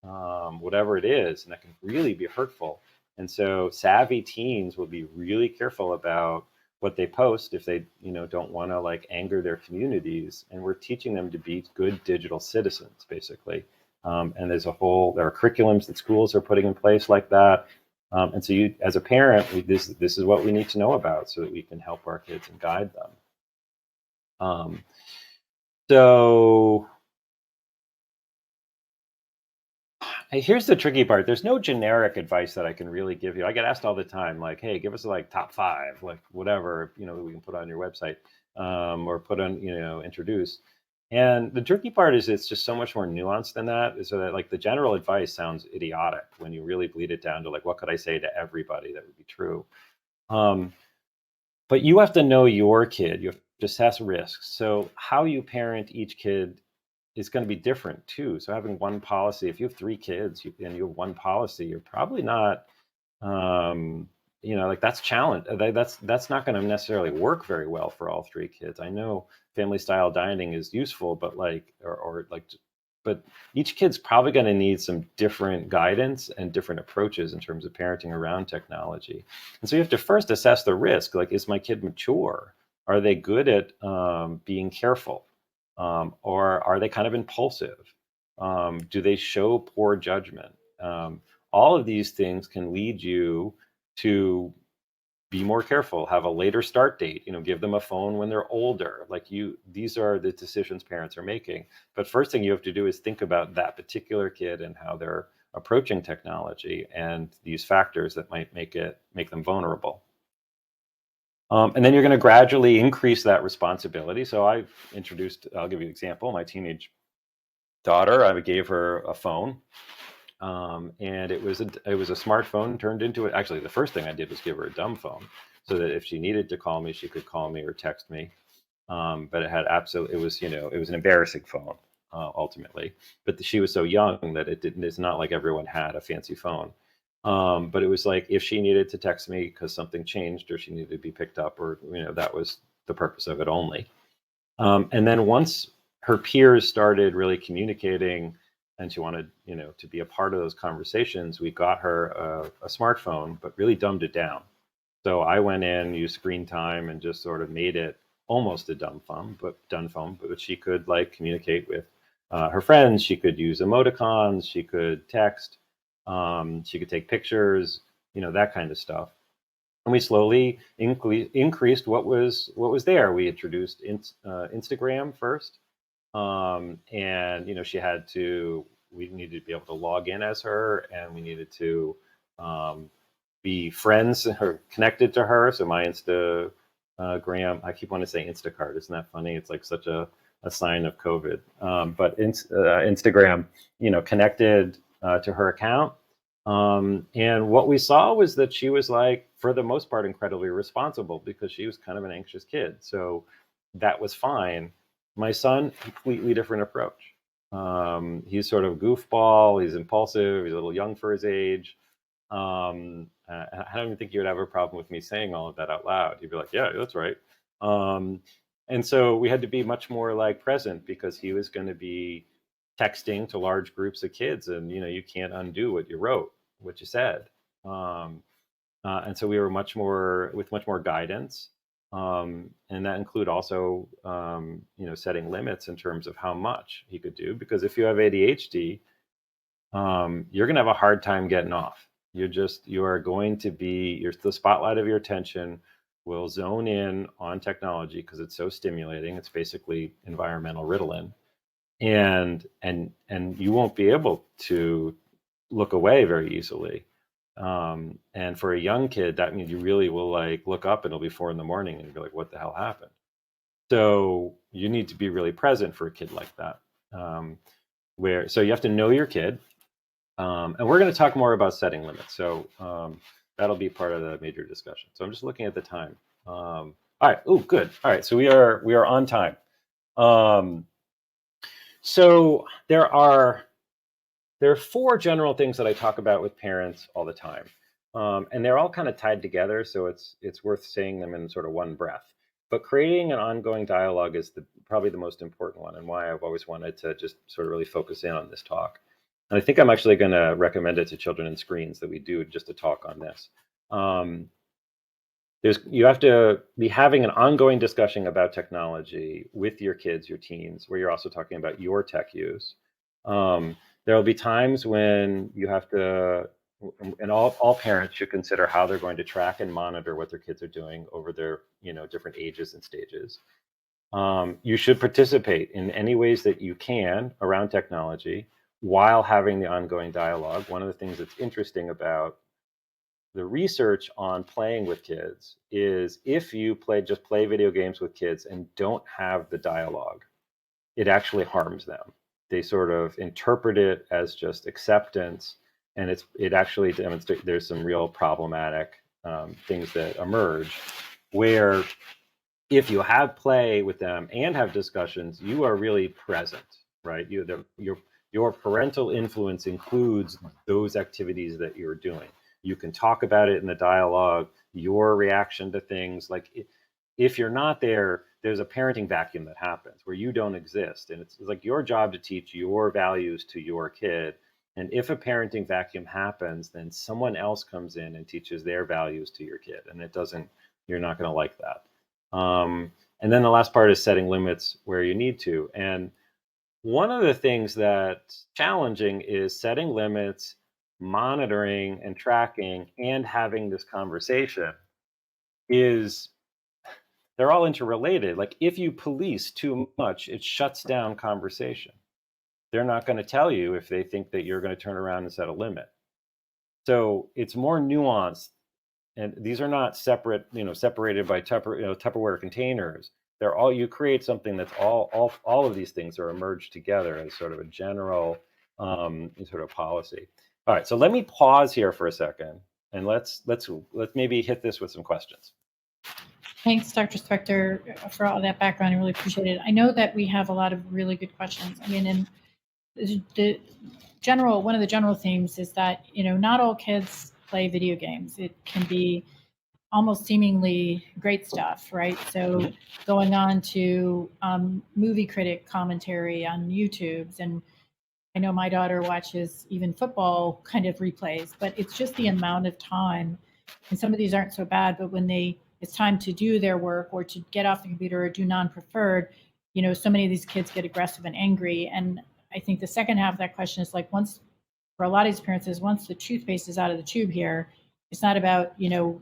whatever it is, and that can really be hurtful. And so savvy teens will be really careful about what they post if they, don't want to like anger their communities. And we're teaching them to be good digital citizens, basically. And there are curriculums that schools are putting in place like that. And so you, as a parent, this is what we need to know about so that we can help our kids and guide them. So here's the tricky part. There's no generic advice that I can really give you. I get asked all the time, like, hey, give us like top 5, like whatever, we can put on your website, or put on, introduce. And the tricky part is it's just so much more nuanced than that. So that like the general advice sounds idiotic when you really bleed it down to like, what could I say to everybody that would be true? But you have to know your kid. You have to assess risks. So how you parent each kid is going to be different too. So having one policy, if you have 3 kids and you have one policy, you're probably not, like that's challenge. That's not going to necessarily work very well for all 3 kids. I know family style dining is useful, but but each kid's probably going to need some different guidance and different approaches in terms of parenting around technology. And so you have to first assess the risk. Like, is my kid mature? Are they good at being careful? Or are they kind of impulsive? Do they show poor judgment? All of these things can lead you to be more careful, have a later start date, give them a phone when they're older. These are the decisions parents are making. But first thing you have to do is think about that particular kid and how they're approaching technology and these factors that might make them vulnerable. And then you're going to gradually increase that responsibility. So I'll give you an example. My teenage daughter, I gave her a phone, and it was a smartphone turned into it. Actually, the first thing I did was give her a dumb phone so that if she needed to call me, she could call me or text me. But it was an embarrassing phone, ultimately. But she was so young that it's not like everyone had a fancy phone. But it was like if she needed to text me because something changed or she needed to be picked up, or that was the purpose of it only. And then once her peers started really communicating and she wanted to be a part of those conversations, we got her a smartphone, but really dumbed it down. So I went in, used screen time, and just sort of made it almost a dumb phone, but she could like communicate with her friends. She could use emoticons. She could text. She could take pictures. That kind of stuff. And we slowly increased what was there. We introduced Instagram first, and we needed to be able to log in as her, and we needed to be friends or connected to her. So my Instagram, I keep wanting to say Instacart. Isn't that funny? It's like such a sign of COVID. But Instagram, connected to her account. And what we saw was that she was like, for the most part, incredibly responsible because she was kind of an anxious kid. So that was fine. My son, completely different approach. He's sort of goofball. He's impulsive. He's a little young for his age. I don't even think you would have a problem with me saying all of that out loud. You'd be like, yeah, that's right. And so we had to be much more like present because he was going to be texting to large groups of kids, and you can't undo what you said. And so we were much more guidance, and that include also setting limits in terms of how much he could do, because if you have ADHD, you're going to have a hard time getting off. The spotlight of your attention will zone in on technology because it's so stimulating. It's basically environmental Ritalin. And you won't be able to look away very easily. And for a young kid, that means you really will like look up and it'll be 4 a.m. and you'll be like, what the hell happened? So you need to be really present for a kid like that. So you have to know your kid. And we're going to talk more about setting limits. So that'll be part of the major discussion. So I'm just looking at the time. All right. Oh, good. All right. So we are on time. Um, so there are four general things that I talk about with parents all the time, and they're all kind of tied together. So it's worth saying them in sort of one breath. But creating an ongoing dialogue is probably the most important one, and why I've always wanted to just sort of really focus in on this talk. And I think I'm actually going to recommend it to children and screens that we do just a talk on this. Um, you have to be having an ongoing discussion about technology with your kids, your teens, where you're also talking about your tech use. There will be times when you have to, and all parents should consider how they're going to track and monitor what their kids are doing over their different ages and stages. You should participate in any ways that you can around technology while having the ongoing dialogue. One of the things that's interesting about the research on playing with kids is if you play video games with kids and don't have the dialogue, it actually harms them. They sort of interpret it as just acceptance, and it actually demonstrates there's some real problematic things that emerge where if you have play with them and have discussions, you are really present, right? Your parental influence includes those activities that you're doing. You can talk about it in the dialogue, your reaction to things. Like if you're not there, there's a parenting vacuum that happens where you don't exist. And it's like your job to teach your values to your kid. And if a parenting vacuum happens, then someone else comes in and teaches their values to your kid. And you're not going to like that. And then the last part is setting limits where you need to. And one of the things that's challenging is setting limits, monitoring and tracking, and having this conversation is they're all interrelated. Like if you police too much, it shuts down conversation. They're not going to tell you if they think that you're going to turn around and set a limit. So it's more nuanced. And these are not separated by Tupperware containers. You create something that's all of these things are emerged together as sort of a general sort of policy. All right, so let me pause here for a second, and let's maybe hit this with some questions. Thanks, Dr. Spector, for all that background. I really appreciate it. I know that we have a lot of really good questions. I mean, and one of the general themes is that not all kids play video games. It can be almost seemingly great stuff, right? So going on to movie critic commentary on YouTube's, and I know my daughter watches even football kind of replays, but it's just the amount of time. And some of these aren't so bad, but when it's time to do their work or to get off the computer or do non-preferred, so many of these kids get aggressive and angry. And I think the second half of that question is like, for a lot of these parents is once the toothpaste is out of the tube here, it's not about,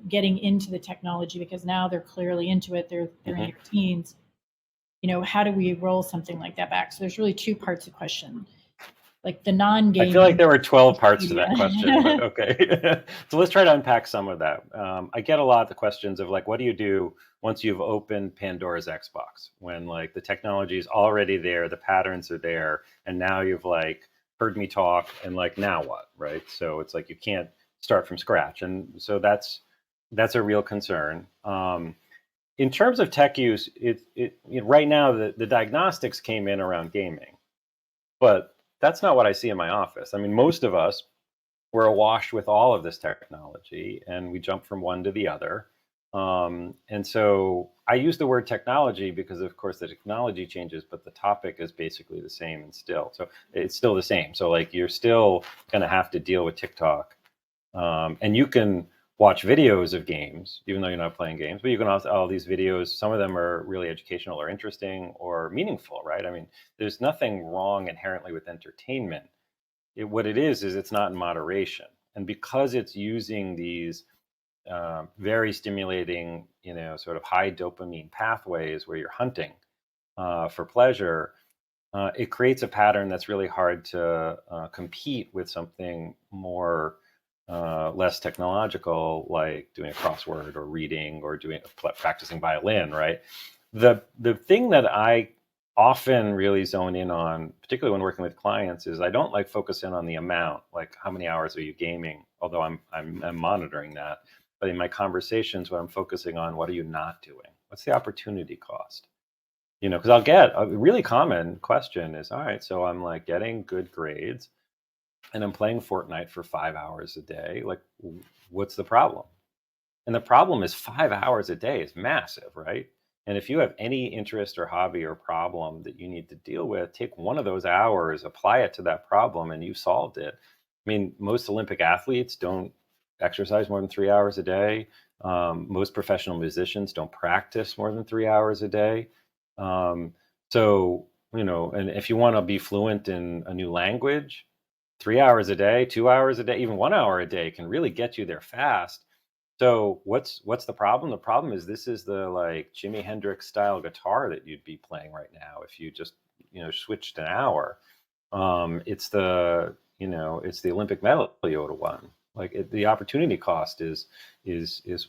getting into the technology because now they're clearly into it. They're in their teens. How do we roll something like that back? So there's really two parts of the question. Like the non-gaming. I feel like there were 12 parts to that question, but okay. So let's try to unpack some of that. I get a lot of the questions of like, what do you do once you've opened Pandora's Xbox? When like the technology is already there, the patterns are there, and now you've like heard me talk, and like now what, right? So it's like you can't start from scratch, and so that's a real concern. In terms of tech use, right now the diagnostics came in around gaming, but that's not what I see in my office. I mean, most of us were awash with all of this technology, and we jump from one to the other. And so I use the word technology because, of course, the technology changes, but the topic is basically the same and still. So it's still the same. So like you're still going to have to deal with TikTok. And you can watch videos of games, even though you're not playing games, but you can also all these videos. Some of them are really educational or interesting or meaningful, right? I mean, there's nothing wrong inherently with entertainment. What it is it's not in moderation. And because it's using these very stimulating, sort of high dopamine pathways where you're hunting for pleasure, it creates a pattern that's really hard to compete with something more less technological, like doing a crossword or reading or practicing violin, right? The thing that I often really zone in on, particularly when working with clients, is I don't like focus in on the amount, like how many hours are you gaming, although I'm monitoring that. But in my conversations, what I'm focusing on, what are you not doing? What's the opportunity cost? Because I'll get a really common question is, all right, so I'm like getting good grades and I'm playing Fortnite for 5 hours a day. Like, what's the problem? And the problem is 5 hours a day is massive, right? And if you have any interest or hobby or problem that you need to deal with, take one of those hours, apply it to that problem, and you solved it. I mean, most Olympic athletes don't exercise more than 3 hours a day. Most professional musicians don't practice more than 3 hours a day. Um, so, and if you want to be fluent in a new language, 3 hours a day, 2 hours a day, even 1 hour a day can really get you there fast. So what's the problem? The problem is this is the like Jimi Hendrix style guitar that you'd be playing right now if you just switched an hour. It's the Olympic medal you would have won. Like the opportunity cost is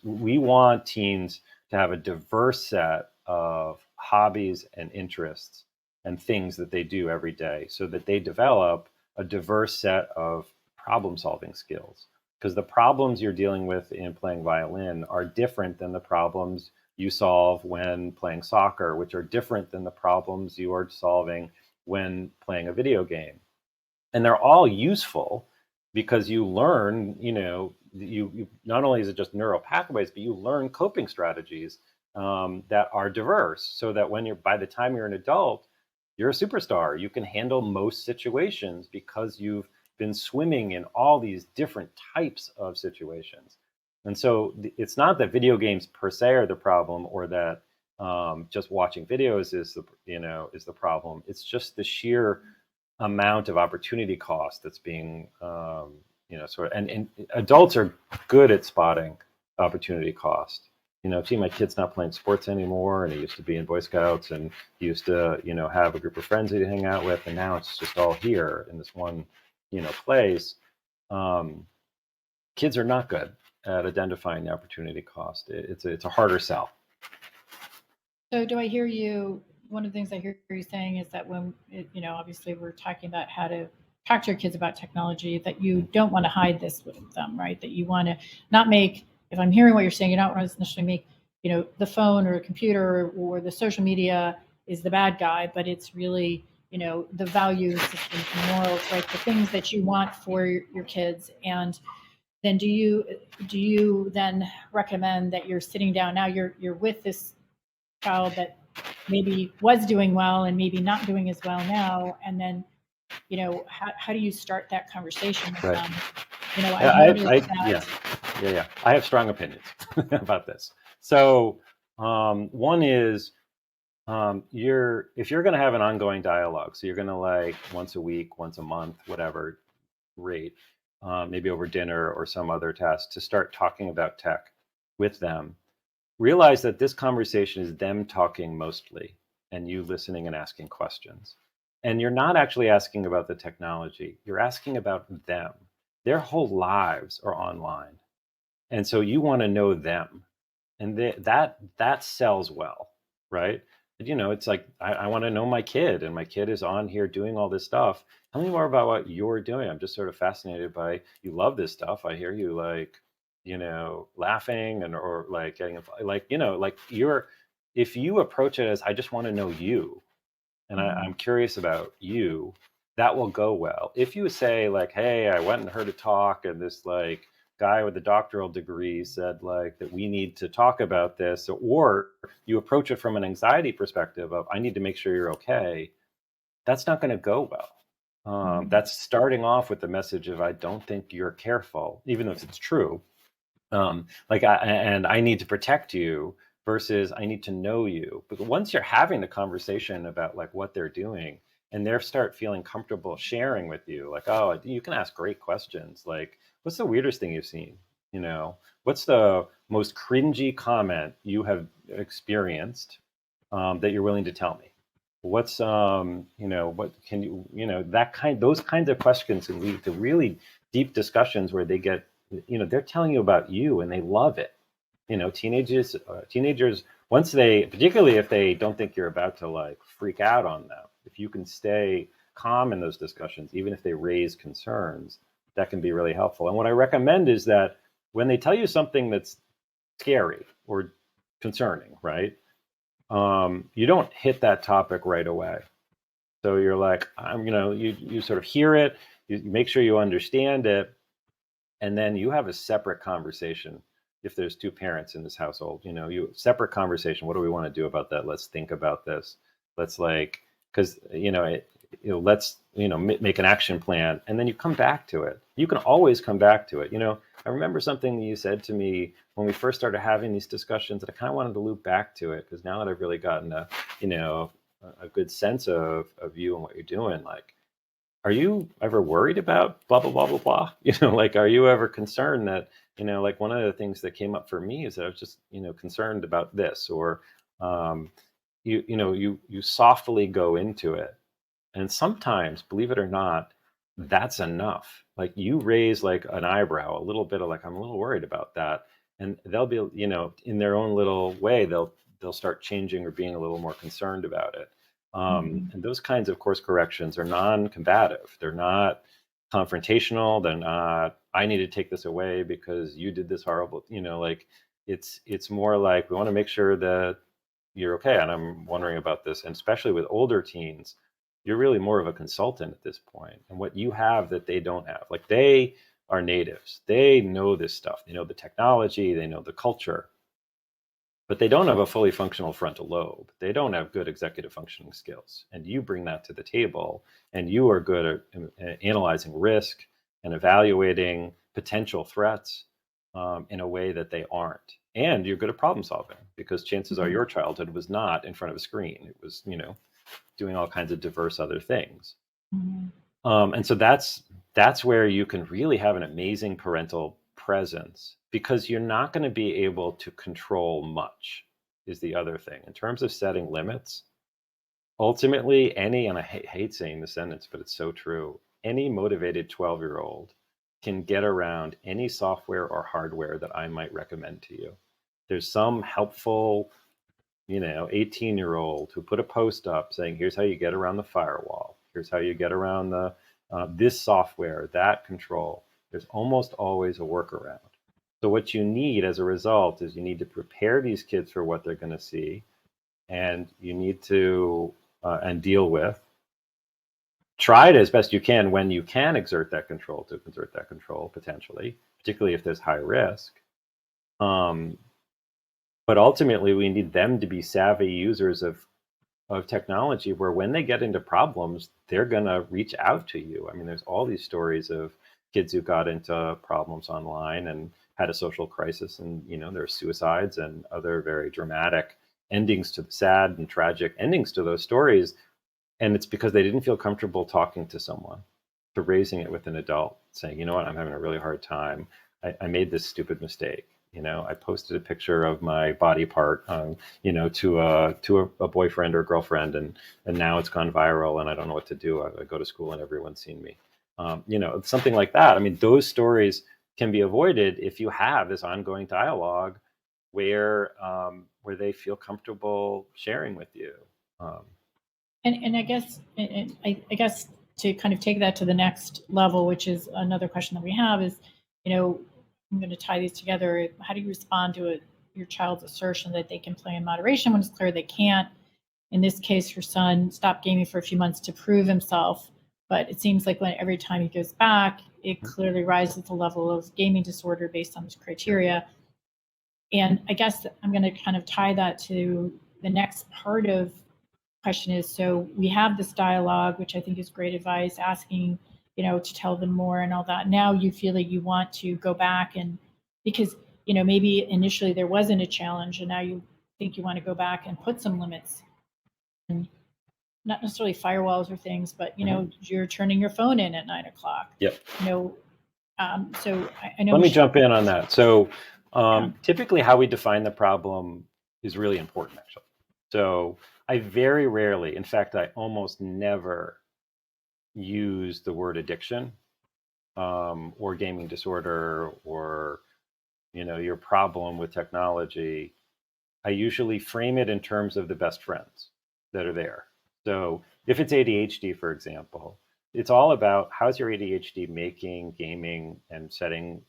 we want teens to have a diverse set of hobbies and interests and things that they do every day, so that they develop a diverse set of problem solving skills. Because the problems you're dealing with in playing violin are different than the problems you solve when playing soccer, which are different than the problems you are solving when playing a video game. And they're all useful because you learn, you not only is it just neural pathways, but you learn coping strategies that are diverse, so that by the time you're an adult, you're a superstar. You can handle most situations because you've been swimming in all these different types of situations. And so it's not that video games per se are the problem, or that just watching videos is the problem. It's just the sheer amount of opportunity cost that's being and adults are good at spotting opportunity cost. See, my kid's not playing sports anymore, and he used to be in Boy Scouts, and he used to have a group of friends he'd hang out with, and now it's just all here in this one place. Kids are not good at identifying the opportunity cost. It's a harder sell. So do I hear you? One of the things I hear you saying is that when, obviously we're talking about how to talk to your kids about technology, that you don't want to hide this with them, right? That you want to not make, if I'm hearing what you're saying, you don't want to necessarily make, the phone or computer or the social media is the bad guy, but it's really, the value systems and morals, right? The things that you want for your kids. And then do you then recommend that you're sitting down now, you're with this child that maybe was doing well and maybe not doing as well now, and then how do you start that conversation with Right. them? I've noticed that. Yeah. I have strong opinions about this. So one is if you're going to have an ongoing dialogue, so you're going to like once a week, once a month, whatever rate, maybe over dinner or some other task, to start talking about tech with them. Realize that this conversation is them talking mostly and you listening and asking questions. And you're not actually asking about the technology, you're asking about them. Their whole lives are online. And so you want to know them. And that sells well, right? It's like, I want to know my kid, and my kid is on here doing all this stuff. Tell me more about what you're doing. I'm just sort of fascinated by, you love this stuff. I hear you like, laughing or like getting like, if you approach it as, I just want to know you, and I'm curious about you, that will go well. If you say like, hey, I went and heard a talk, and this like guy with a doctoral degree said like that we need to talk about this, or you approach it from an anxiety perspective of, I need to make sure you're okay, that's not going to go well. That's starting off with the message of, I don't think you're careful, even if it's true. I need to protect you, versus I need to know you. But once you're having the conversation about like what they're doing, and they start feeling comfortable sharing with you, like, oh, you can ask great questions. Like, what's the weirdest thing you've seen? What's the most cringy comment you have experienced that you're willing to tell me? What's what can those kinds of questions can lead to really deep discussions where they get, they're telling you about you and they love it. Teenagers, once they, particularly if they don't think you're about to like freak out on them, if you can stay calm in those discussions, even if they raise concerns, that can be really helpful. And what I recommend is that when they tell you something that's scary or concerning, right? you don't hit that topic right away. So you're like, you sort of hear it, you make sure you understand it, and then you have a separate conversation. If there's two parents in this household, you separate conversation. What do we want to do about that? Let's think about this. Let's because let's make an action plan, and then you come back to it. You can always come back to it. I remember something that you said to me when we first started having these discussions that I kind of wanted to loop back to it, because now that I've really gotten a good sense of you and what you're doing, like, are you ever worried about blah blah blah blah blah? Like, are you ever concerned that, like, one of the things that came up for me is that I was just, concerned about this, or you softly go into it, and sometimes, believe it or not, that's enough. Like, you raise like an eyebrow, a little bit of like, I'm a little worried about that, and they'll be, in their own little way, they'll start changing or being a little more concerned about it. And those kinds of course corrections are non-combative. They're not confrontational. They're not, I need to take this away because you did this horrible, like, it's more like, we want to make sure that you're okay, and I'm wondering about this. And especially with older teens, you're really more of a consultant at this point, and what you have that they don't have, like, they are natives, they know this stuff, they know the technology, they know the culture, but they don't have a fully functional frontal lobe. They don't have good executive functioning skills. And you bring that to the table, and you are good at analyzing risk and evaluating potential threats in a way that they aren't. And you're good at problem solving, because chances are your childhood was not in front of a screen. It was, doing all kinds of diverse other things. And so that's where you can really have an amazing parental presence, because you're not going to be able to control much, is the other thing. In terms of setting limits, ultimately, and I hate saying the sentence, but it's so true, any motivated 12-year-old can get around any software or hardware that I might recommend to you. There's some helpful 18-year-old who put a post up saying, here's how you get around the firewall. Here's how you get around the this software, that control. There's almost always a workaround. So what you need as a result is you need to prepare these kids for what they're going to see, and you need to and deal with. Try it as best you can when you can exert that control potentially, particularly if there's high risk. But ultimately, we need them to be savvy users of technology, where when they get into problems, they're going to reach out to you. I mean, there's all these stories of kids who got into problems online and had a social crisis, and there's suicides and other very dramatic endings to sad and tragic endings to those stories. And it's because they didn't feel comfortable talking to someone, to raising it with an adult, saying, you know what, I'm having a really hard time. I made this stupid mistake. I posted a picture of my body part, to a boyfriend or girlfriend, and now it's gone viral, and I don't know what to do. I go to school and everyone's seen me. Something like that. I mean, those stories can be avoided if you have this ongoing dialogue where they feel comfortable sharing with you. And I guess to kind of take that to the next level, which is another question that we have, is, I'm going to tie these together. How do you respond to your child's assertion that they can play in moderation when it's clear they can't? In this case, your son stopped gaming for a few months to prove himself, but it seems like every time he goes back, it clearly rises the level of gaming disorder based on this criteria. And I guess I'm going to kind of tie that to the next part of question is, so we have this dialogue, which I think is great advice, asking, to tell them more and all that. Now you feel like you want to go back, and because, maybe initially there wasn't a challenge, and now you think you want to go back and put some limits, and not necessarily firewalls or things, but, you're turning your phone in at 9:00. Yep. So I know. Let me jump in on that. So typically how we define the problem is really important, actually. So I very rarely, in fact, I almost never use the word addiction or gaming disorder or, your problem with technology. I usually frame it in terms of the best friends that are there. So if it's ADHD, for example, it's all about, how's your ADHD making gaming and setting,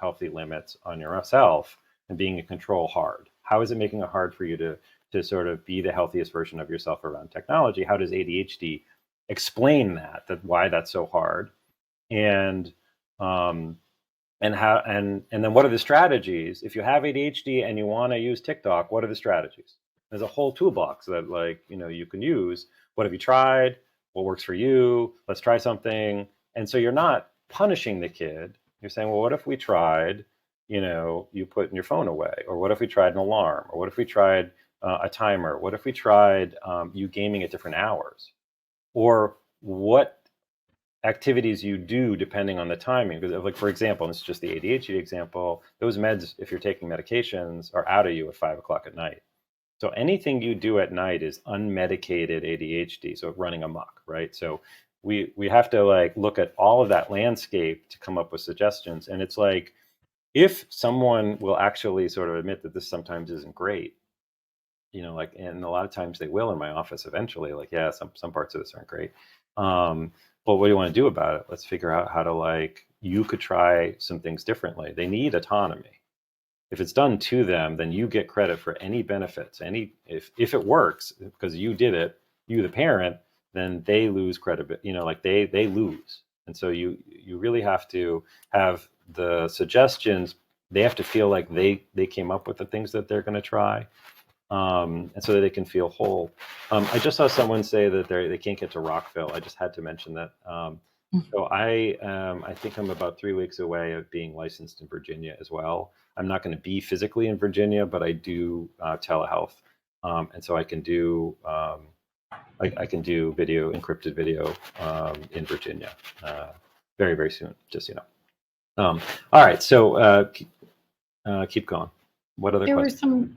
healthy limits on yourself and being in control hard? How is it making it hard for you to to sort of be the healthiest version of yourself around technology. How does ADHD explain that why that's so hard? And and then what are the strategies if you have ADHD and you want to use TikTok? What are the strategies? There's a whole toolbox that, like, you can use. What have you tried? What works for you? Let's try something. And so you're not punishing the kid. You're saying, well, what if we tried, you putting your phone away? Or what if we tried an alarm? Or what if we tried a timer? What if we tried you gaming at different hours? Or what activities you do depending on the timing? Because, like, for example, and this is just the ADHD example, those meds, if you're taking medications, are out of you at 5 o'clock at night. So anything you do at night is unmedicated ADHD, so running amok, right? So we have to, like, look at all of that landscape to come up with suggestions. And it's like, if someone will actually sort of admit that this sometimes isn't great, like, and a lot of times they will in my office eventually, like, yeah, some parts of this aren't great. But what do you want to do about it? Let's figure out how to, like, you could try some things differently. They need autonomy. If it's done to them, then you get credit for any benefits. If it works because you did it, you the parent, then they lose credit. Like, they lose. And so you really have to have the suggestions. They have to feel like they came up with the things that they're going to try. And so that they can feel whole. I just saw someone say that they can't get to Rockville. I just had to mention that. So I think I'm about 3 weeks away of being licensed in Virginia as well. I'm not going to be physically in Virginia, but I do telehealth, and so I can do I can do encrypted video in Virginia very, very soon. Just all right, so keep going. What other There were questions?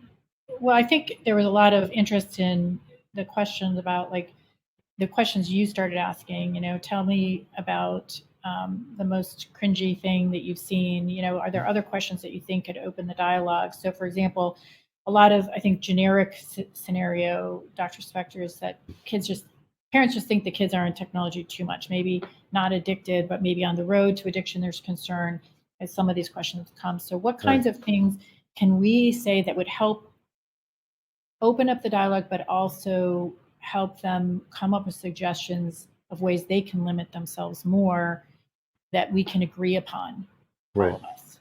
well, I think there was a lot of interest in the questions about, like, the questions you started asking. Tell me about the most cringy thing that you've seen. Are there other questions that you think could open the dialogue? So, for example, a lot of, I think, generic scenario, Dr. Spector, is that parents just think the kids are in technology too much, maybe not addicted, but maybe on the road to addiction. There's concern as some of these questions come. So what Right. kinds of things can we say that would help open up the dialogue, but also help them come up with suggestions of ways they can limit themselves more that we can agree upon, all Right. of us?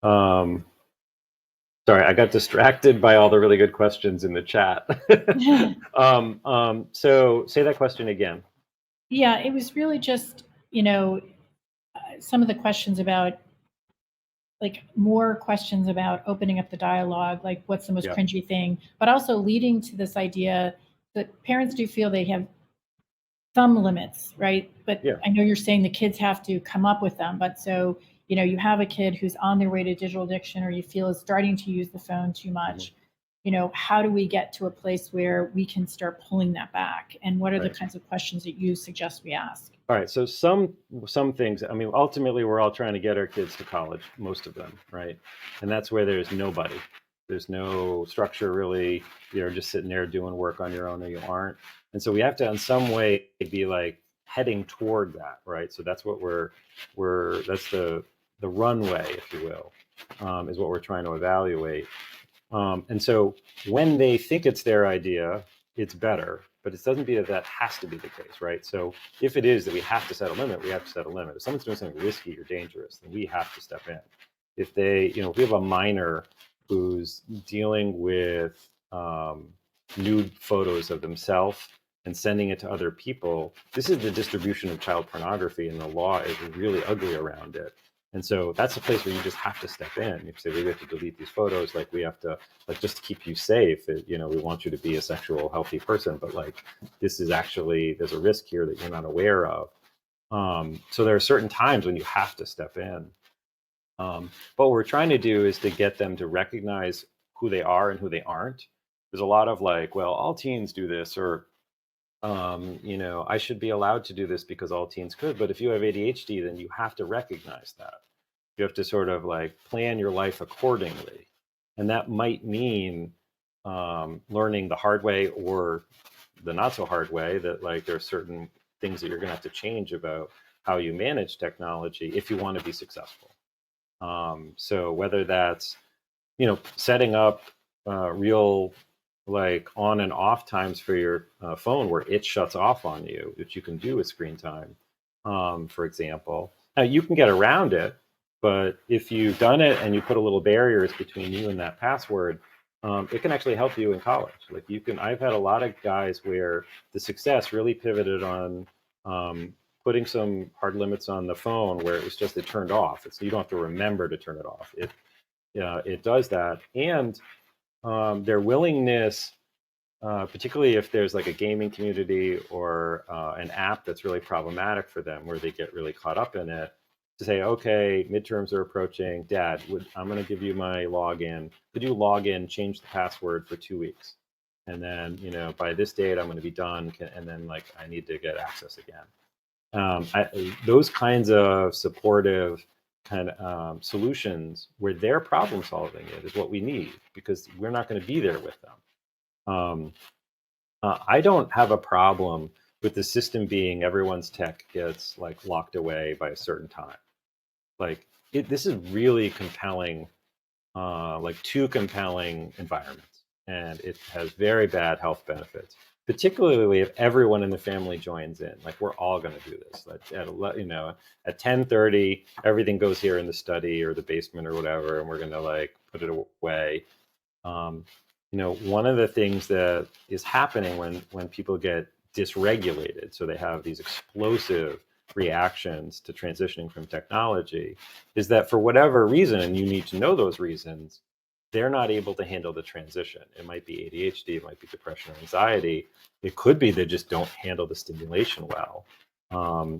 Um, Sorry, I got distracted by all the really good questions in the chat. So say that question again. Yeah, it was really just, some of the questions about, like, more questions about opening up the dialogue, like what's the most Yeah. cringy thing, but also leading to this idea that parents do feel they have some limits, right? But Yeah. I know you're saying the kids have to come up with them. But so, you have a kid who's on their way to digital addiction, or you feel is starting to use the phone too Mhm. much. How do we get to a place where we can start pulling that back? And what are the Right. kinds of questions that you suggest we ask? All right. So some things. I mean, ultimately, we're all trying to get our kids to college. Most of them, right? And that's where there's nobody. There's no structure really. You're just sitting there doing work on your own, or you aren't. And so we have to, in some way, be like heading toward that, right? So that's what that's the runway, if you will, is what we're trying to evaluate. And so when they think it's their idea, it's better, but it doesn't mean that that has to be the case, right? So if it is that we have to set a limit, we have to set a limit. If someone's doing something risky or dangerous, then we have to step in. If if we have a minor who's dealing with nude photos of themselves and sending it to other people, this is the distribution of child pornography, and the law is really ugly around it. And so that's a place where you just have to step in. You say, we have to delete these photos. Like, we have to, like, just to keep you safe. We want you to be a sexual, healthy person, but, like, this is actually, there's a risk here that you're not aware of. So there are certain times when you have to step in. What we're trying to do is to get them to recognize who they are and who they aren't. There's a lot of, like, well, all teens do this, or I should be allowed to do this because all teens could. But if you have ADHD, then you have to recognize that. You have to sort of, like, plan your life accordingly. And that might mean learning the hard way or the not so hard way, that, like, there are certain things that you're going to have to change about how you manage technology if you want to be successful. So whether that's, setting up real like on and off times for your phone where it shuts off on you, which you can do with screen time, for example. Now you can get around it, but if you've done it and you put a little barriers between you and that password, it can actually help you in college. Like you can, I've had a lot of guys where the success really pivoted on putting some hard limits on the phone where it was just it turned off. So you don't have to remember to turn it off. It does that, and their willingness, particularly if there's like a gaming community or an app that's really problematic for them, where they get really caught up in it, to say, okay, midterms are approaching. Dad, I'm going to give you my login. Could you log in, change the password for 2 weeks, and then by this date I'm going to be done, and then like I need to get access again. Those kinds of supportive kind of solutions where they're problem solving it is what we need, because we're not going to be there with them. I don't have a problem with the system being everyone's tech gets like locked away by a certain time. Like this is really compelling, like two compelling environments, and it has very bad health benefits, particularly if everyone in the family joins in. Like we're all going to do this. Like at 10:30, everything goes here in the study or the basement or whatever, and we're going to like put it away. One of the things that is happening when people get dysregulated, so they have these explosive reactions to transitioning from technology, is that for whatever reason, and you need to know those reasons, they're not able to handle the transition. It might be ADHD, it might be depression or anxiety. It could be they just don't handle the stimulation well.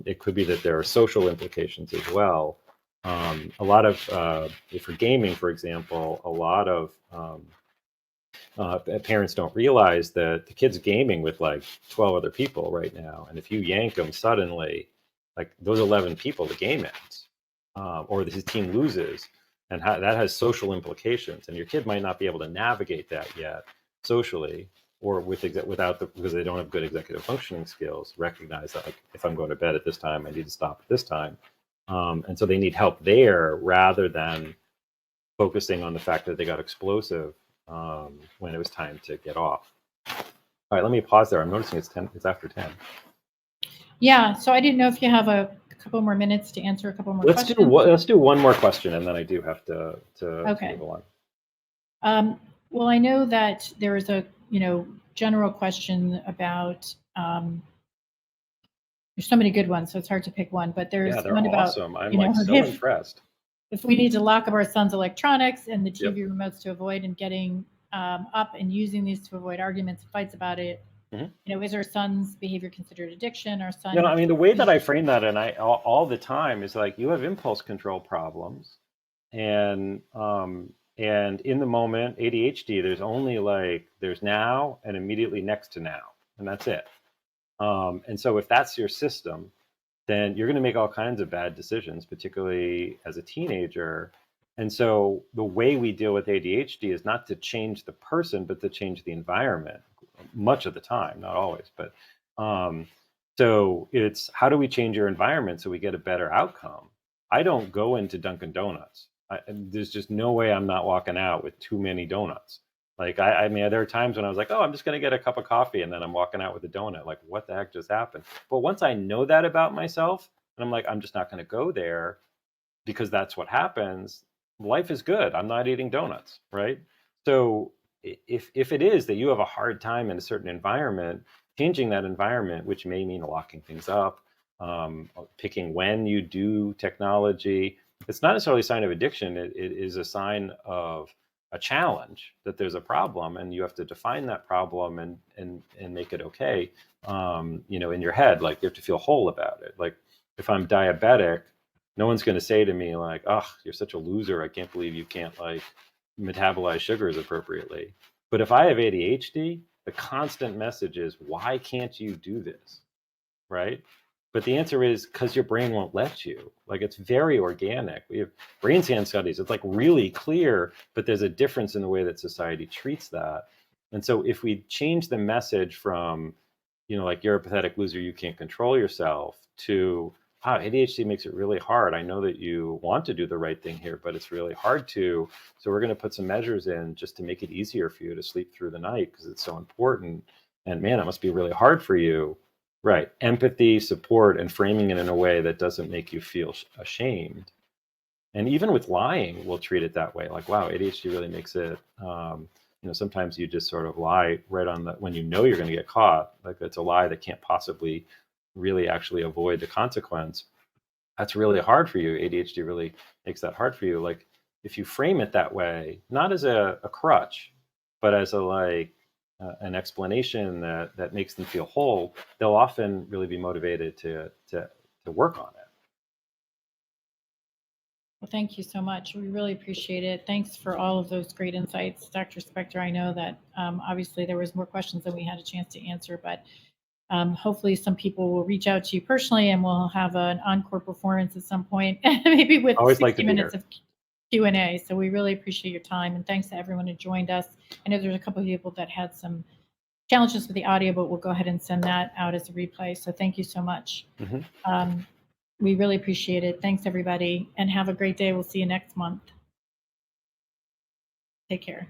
It could be that there are social implications as well. A lot of, for gaming, for example, a lot of parents don't realize that the kid's gaming with like 12 other people right now. And if you yank them suddenly, like those 11 people, the game ends, or his team loses. And that has social implications. And your kid might not be able to navigate that yet socially, or because they don't have good executive functioning skills, recognize that like, if I'm going to bed at this time, I need to stop at this time. And so they need help there rather than focusing on the fact that they got explosive when it was time to get off. All right, let me pause there. I'm noticing it's after 10. Yeah, so I didn't know if you have a couple more minutes to answer a couple more questions. Let's do one more question, and then I do have to Okay. move on. Well, I know that there is a general question about there's so many good ones, so it's hard to pick one, but there's Yeah, they're one awesome. about I'm like so impressed. If we need to lock up our son's electronics and the TV remotes to avoid him getting up and using these to avoid arguments and fights about it, is our son's behavior considered addiction? Our son? No, I mean the way that I frame that, and I all the time, is like you have impulse control problems, and in the moment, ADHD, there's only like there's now and immediately next to now, and that's it. And so if that's your system, then you're going to make all kinds of bad decisions, particularly as a teenager. And so the way we deal with ADHD is not to change the person, but to change the environment much of the time, not always. But so it's how do we change your environment so we get a better outcome? I don't go into Dunkin' Donuts. There's just no way I'm not walking out with too many donuts. Like, I mean, there are times when I was like, oh, I'm just going to get a cup of coffee, and then I'm walking out with a donut. Like, what the heck just happened? But once I know that about myself, and I'm like, I'm just not going to go there because that's what happens. Life is good. I'm not eating donuts, right? So if it is that you have a hard time in a certain environment, changing that environment, which may mean locking things up, picking when you do technology, it's not necessarily a sign of addiction. It is a sign of a challenge, that there's a problem, and you have to define that problem and make it okay. In your head, like you have to feel whole about it. Like if I'm diabetic, no one's going to say to me like, "Oh, you're such a loser. I can't believe you can't like metabolize sugars appropriately." But if I have ADHD, the constant message is, "Why can't you do this?" Right? But the answer is because your brain won't let you. Like it's very organic. We have brain scan studies. It's like really clear, but there's a difference in the way that society treats that. And so if we change the message from, like you're a pathetic loser, you can't control yourself, to ADHD makes it really hard. I know that you want to do the right thing here, but it's really hard to. So we're going to put some measures in just to make it easier for you to sleep through the night because it's so important. And man, it must be really hard for you. Right. Empathy, support, and framing it in a way that doesn't make you feel ashamed. And even with lying, we'll treat it that way. Like, wow, ADHD really makes it, sometimes you just sort of lie right on the, when you know you're going to get caught, like it's a lie that can't possibly really actually avoid the consequence. That's really hard for you. ADHD really makes that hard for you. Like if you frame it that way, not as a crutch, but as a an explanation that makes them feel whole, they'll often really be motivated to work on it. Well, thank you so much. We really appreciate it. Thanks for all of those great insights, Dr. Spector. I know that obviously there was more questions than we had a chance to answer, but hopefully some people will reach out to you personally and we'll have an encore performance at some point, maybe with Always like 60 to be minutes here. of Q&A. So we really appreciate your time, and thanks to everyone who joined us. I know there's a couple of people that had some challenges with the audio, but we'll go ahead and send that out as a replay. So thank you so much. We really appreciate it. Thanks, everybody, and have a great day. We'll see you next month. Take care.